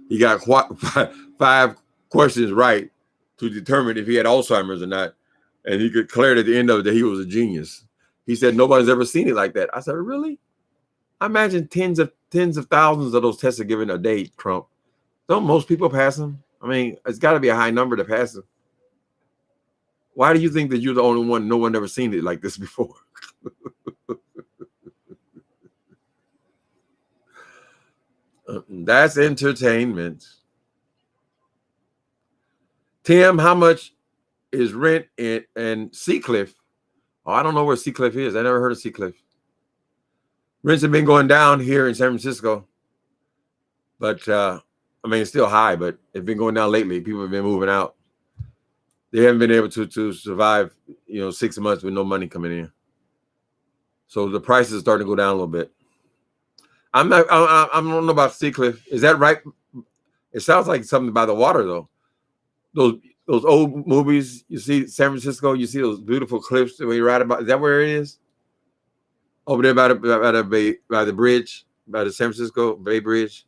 He got 5 questions right to determine if he had Alzheimer's or not. And he declared at the end of it that he was a genius. He said, nobody's ever seen it like that. I said, really? I imagine tens of thousands of those tests are given a day, Trump. Don't most people pass them? I mean, it's got to be a high number to pass them. Why do you think that you're the only one? No one ever seen it like this before. That's entertainment. Tim, how much is rent in Seacliff? Oh, I don't know where Seacliff is. I never heard of Seacliff. Rents have been going down here in San Francisco, but I mean, it's still high, but it's been going down lately. People have been moving out. They haven't been able to survive, 6 months with no money coming in. So the prices are starting to go down a little bit. I don't know about Seacliff. Is that right? It sounds like something by the water, though. Those old movies, you see San Francisco, you see those beautiful cliffs that we ride about. Is that where it is? Over there by the bridge, by the San Francisco Bay Bridge.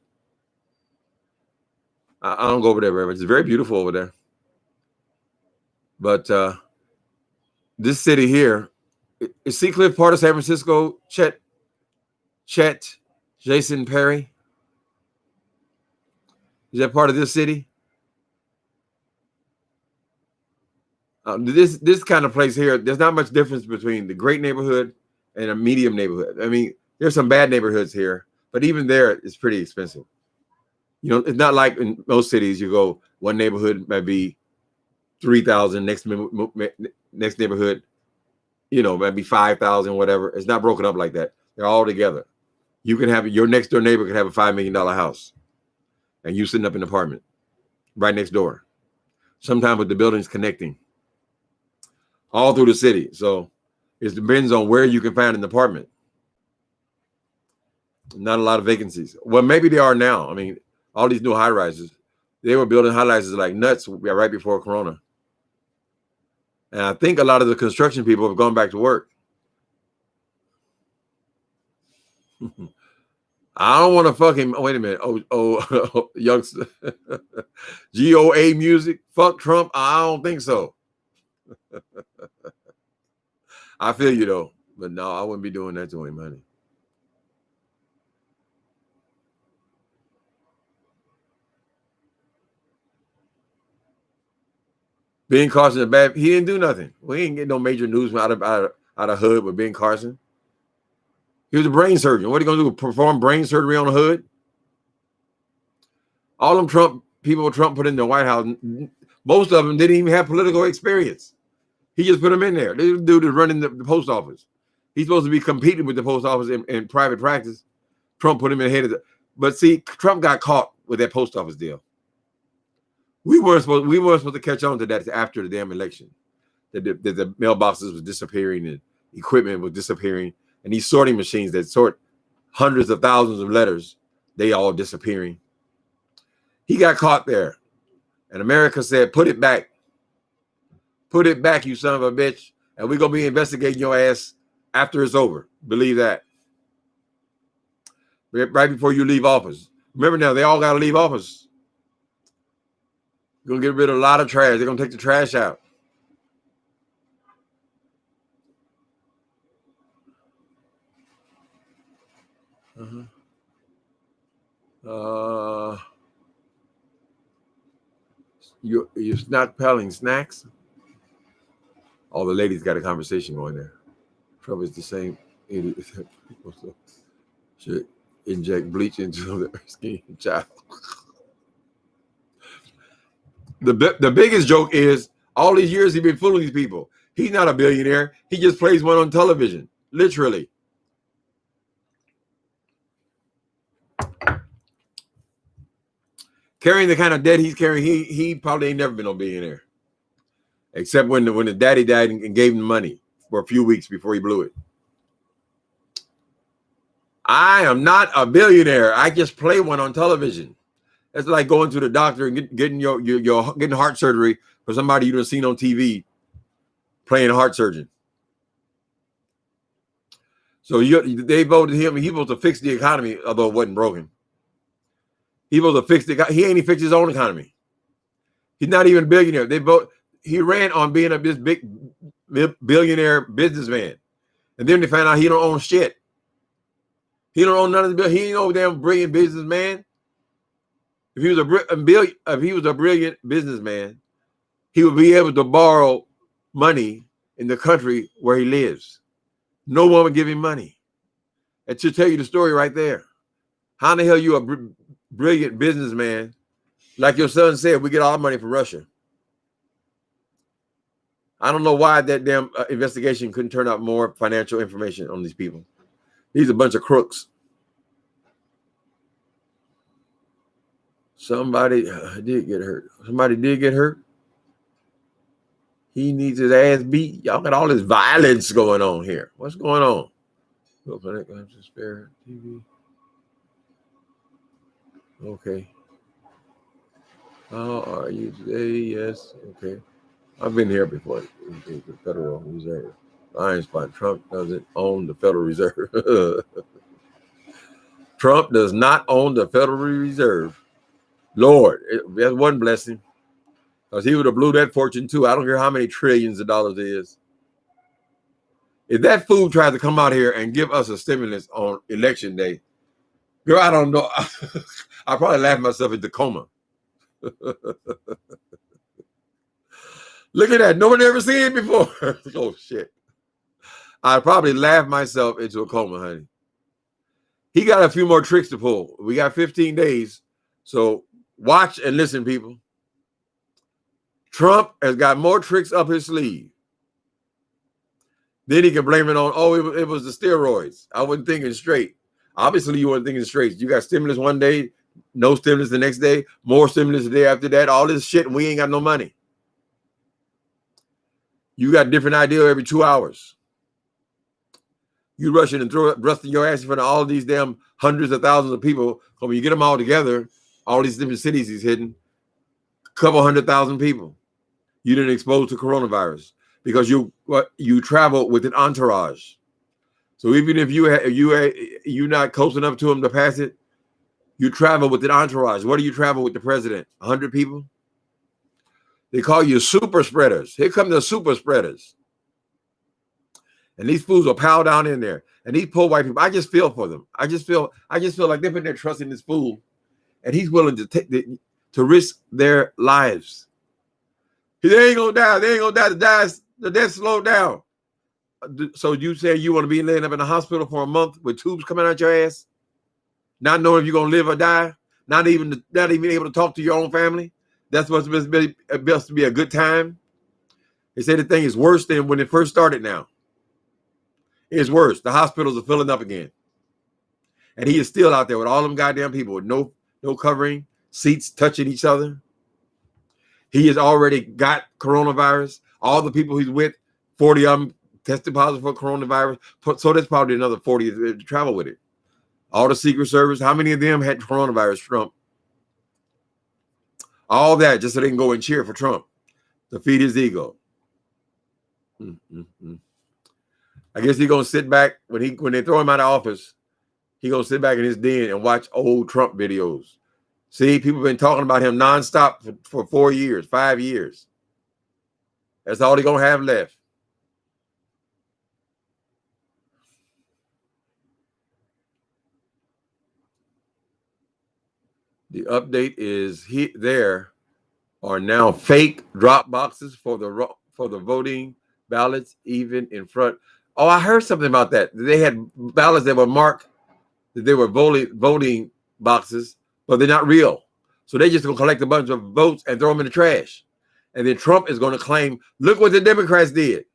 I don't go over there very much. It's very beautiful over there. But this city here, is Seacliff part of San Francisco? Chet, Jason Perry? Is that part of this city? This kind of place here, there's not much difference between the great neighborhood and a medium neighborhood. I mean, there's some bad neighborhoods here, but even there, it's pretty expensive. It's not like in most cities, you go, one neighborhood might be 3,000, next neighborhood, might be 5,000, whatever. It's not broken up like that. They're all together. You can have your next door neighbor can have a $5 million house, and you sitting up in an apartment right next door. Sometimes with the buildings connecting all through the city. So it depends on where you can find an apartment. Not a lot of vacancies. Well, maybe they are now. I mean, all these new high rises, they were building high rises like nuts right before Corona. And I think a lot of the construction people have gone back to work. I don't want to fucking wait a minute. Oh, youngster, GOA music. Fuck Trump. I don't think so. I feel you though, but no, I wouldn't be doing that to him, honey. Ben Carson is bad. He didn't do nothing. We ain't get no major news out of Hood with Ben Carson. He was a brain surgeon. What are you gonna do? Perform brain surgery on the Hood? All them Trump put in the White House, most of them didn't even have political experience. He just put them in there. This dude is running the post office. He's supposed to be competing with the post office in private practice. Trump put him in the head of the. But see, Trump got caught with that post office deal. We weren't supposed to catch on to that after the damn election. That the mailboxes was disappearing and equipment was disappearing, and these sorting machines that sort hundreds of thousands of letters, they all disappearing. He got caught there, and America said, "Put it back, you son of a bitch," and we're gonna be investigating your ass after it's over. Believe that. Right before you leave office. Remember now, they all got to leave office. You're gonna get rid of a lot of trash. They're gonna take the trash out. You're not peddling snacks. All the ladies got a conversation going there. Trump is the same idiot. Should inject bleach into their skin, child. The biggest joke is all these years he's been fooling these people. He's not a billionaire. He just plays one on television, literally. Carrying the kind of debt he's carrying, he probably ain't never been a billionaire, except when the daddy died and gave him money for a few weeks before he blew it. I am not a billionaire. I just play one on television. It's like going to the doctor and getting heart surgery for somebody you don't seen on TV playing a heart surgeon. So they voted him. He was to fix the economy, although it wasn't broken. He was to fix the. He ain't even fixed his own economy. He's not even a billionaire. He ran on being this big billionaire businessman, and then they found out he don't own shit. He don't own none of the bill. He ain't no damn brilliant businessman. If he was a brilliant businessman, he would be able to borrow money in the country where he lives. No one would give him money. That should tell you the story right there. How in the hell you a brilliant businessman? Like your son said, we get all our money from Russia. I don't know why that damn investigation couldn't turn out more financial information on these people. These are a bunch of crooks. Somebody did get hurt. Somebody did get hurt. He needs his ass beat. Y'all got all this violence going on here. What's going on? Spare TV. Okay. How are you today? Yes. Okay. I've been here before. The Federal Reserve. Iron spot. Trump doesn't own the Federal Reserve. Trump does not own the Federal Reserve. Lord, that's one blessing. Because he would have blew that fortune too. I don't care how many trillions of dollars it is. If that fool tries to come out here and give us a stimulus on election day, girl, I don't know. I probably laugh myself into coma. Look at that. No one ever seen it before. Oh, shit. I'd probably laugh myself into a coma, honey. He got a few more tricks to pull. We got 15 days. So watch and listen, people. Trump has got more tricks up his sleeve. Then he can blame it on, it was the steroids. I wasn't thinking straight. Obviously, you weren't thinking straight. You got stimulus one day, no stimulus the next day, more stimulus the day after that, all this shit, and we ain't got no money. You got a different idea every 2 hours. You rushing and thrusting your ass in front of all these damn hundreds of thousands of people. When you get them all together, all these different cities he's hitting, a couple 100,000 people. You didn't expose to coronavirus because you travel with an entourage. So even if you're not close enough to him to pass it, you travel with an entourage. What do you travel with the president? 100 people? They call you super spreaders. Here come the super spreaders. And these fools will pile down in there. And these poor white people, I just feel for them. I just feel like they're putting their trust in this fool, and he's willing to risk their lives. They ain't gonna die. They ain't gonna die. The death slowed down. So you say you want to be laying up in the hospital for a month with tubes coming out your ass, not knowing if you're gonna live or die, not even able to talk to your own family? That's what's supposed to be a good time. They say the thing is worse than when it first started. Now it's worse. The hospitals are filling up again, and he is still out there with all them goddamn people with no covering, seats touching each other. He has already got coronavirus. All the people he's with, 40 of them tested positive for coronavirus. So there's probably another 40 to travel with it. All the Secret Service, how many of them had coronavirus? Trump. All that just so they can go and cheer for Trump to feed his ego. I guess he's gonna sit back when they throw him out of office. He's gonna sit back in his den and watch old Trump videos. See, people have been talking about him nonstop for 4 years, 5 years. That's all they're gonna have left. The update is there are now fake drop boxes for the voting ballots, even in front. Oh, I heard something about that. They had ballots that were marked that they were voting boxes, but they're not real. So they just gonna collect a bunch of votes and throw them in the trash. And then Trump is gonna claim, look what the Democrats did.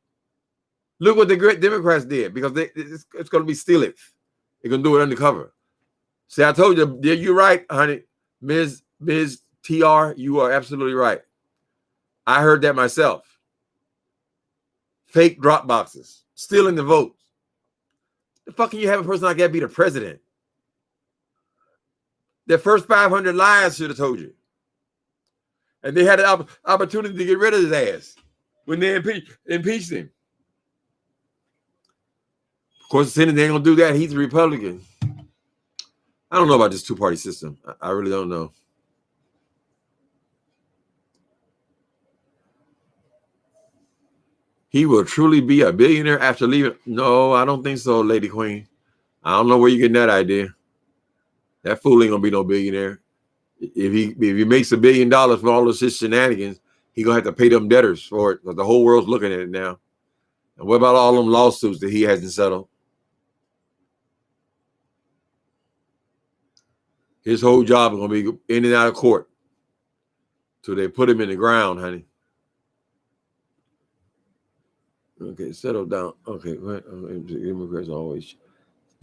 Look what the great Democrats did, because it's gonna be stealing. They're gonna do it undercover. See, I told you, you're right, honey. Ms. TR, you are absolutely right. I heard that myself. Fake drop boxes, stealing the votes. The fuck can you have a person like that be the president? Their first 500 lies should have told you. And they had an opportunity to get rid of his ass when they impeached him. Of course, the Senate ain't gonna do that. He's a Republican. I don't know about this two-party system. I really don't know. He will truly be a billionaire after leaving. No, I don't think so, Lady Queen. I don't know where you're getting that idea. That fool ain't gonna be no billionaire. If he makes $1 billion from all of his shenanigans, he gonna have to pay them debtors for it, because the whole world's looking at it now. And what about all them lawsuits that he hasn't settled? His whole job is gonna be in and out of court till they put him in the ground, honey. Okay, settle down. Okay, what?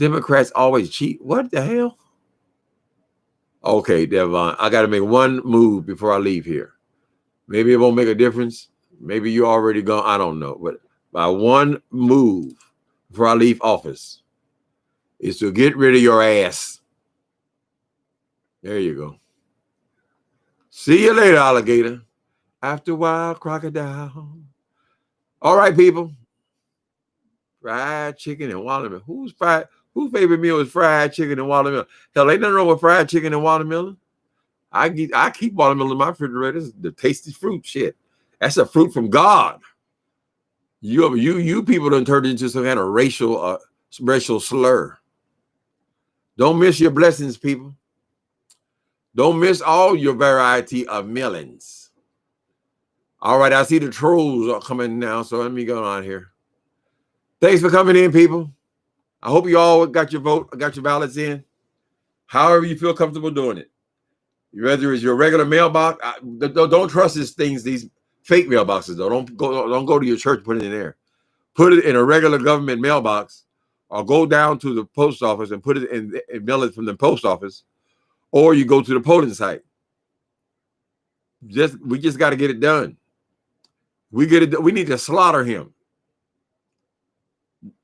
Democrats always cheat. What the hell? Okay, Devon, I got to make one move before I leave here. Maybe it won't make a difference. Maybe you're already gone. I don't know. But by one move before I leave office is to get rid of your ass. There you go. See you later, alligator. After a while, crocodile. All right, people. Fried chicken and watermelon. Whose favorite meal is fried chicken and watermelon? Hell, ain't nothing wrong with fried chicken and watermelon. I keep watermelon in my refrigerator. It's the tasty fruit shit. That's a fruit from God. You people done turned into some kind of racial slur. Don't miss your blessings, people. Don't miss all your variety of melons. All right, I see the trolls are coming now, so let me go on here. Thanks for coming in, people. I hope you all got your vote, got your ballots in. However you feel comfortable doing it. Whether it's your regular mailbox, don't trust these fake mailboxes though. Don't go to your church and put it in there. Put it in a regular government mailbox, or go down to the post office and put it in and mail it from the post office, or you go to the polling site. We just got to get it done. We need to slaughter him.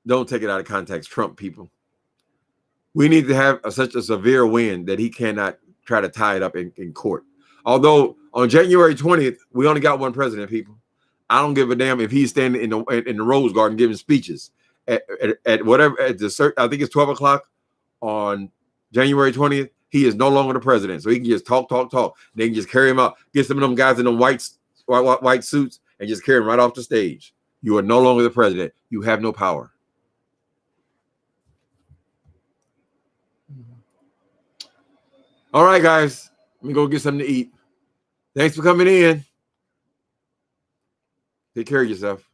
Don't take it out of context, Trump people. We need to have such a severe win that he cannot try to tie it up in court. Although on January 20th, we only got one president, people. I don't give a damn if he's standing in the Rose Garden giving speeches at whatever at the certain, I think it's 12 o'clock on January 20th, he is no longer the president. So he can just talk. They can just carry him out, get some of them guys in them white suits, and just carry him right off the stage. You are no longer the president. You have no power. All right, guys. Let me go get something to eat. Thanks for coming in. Take care of yourself.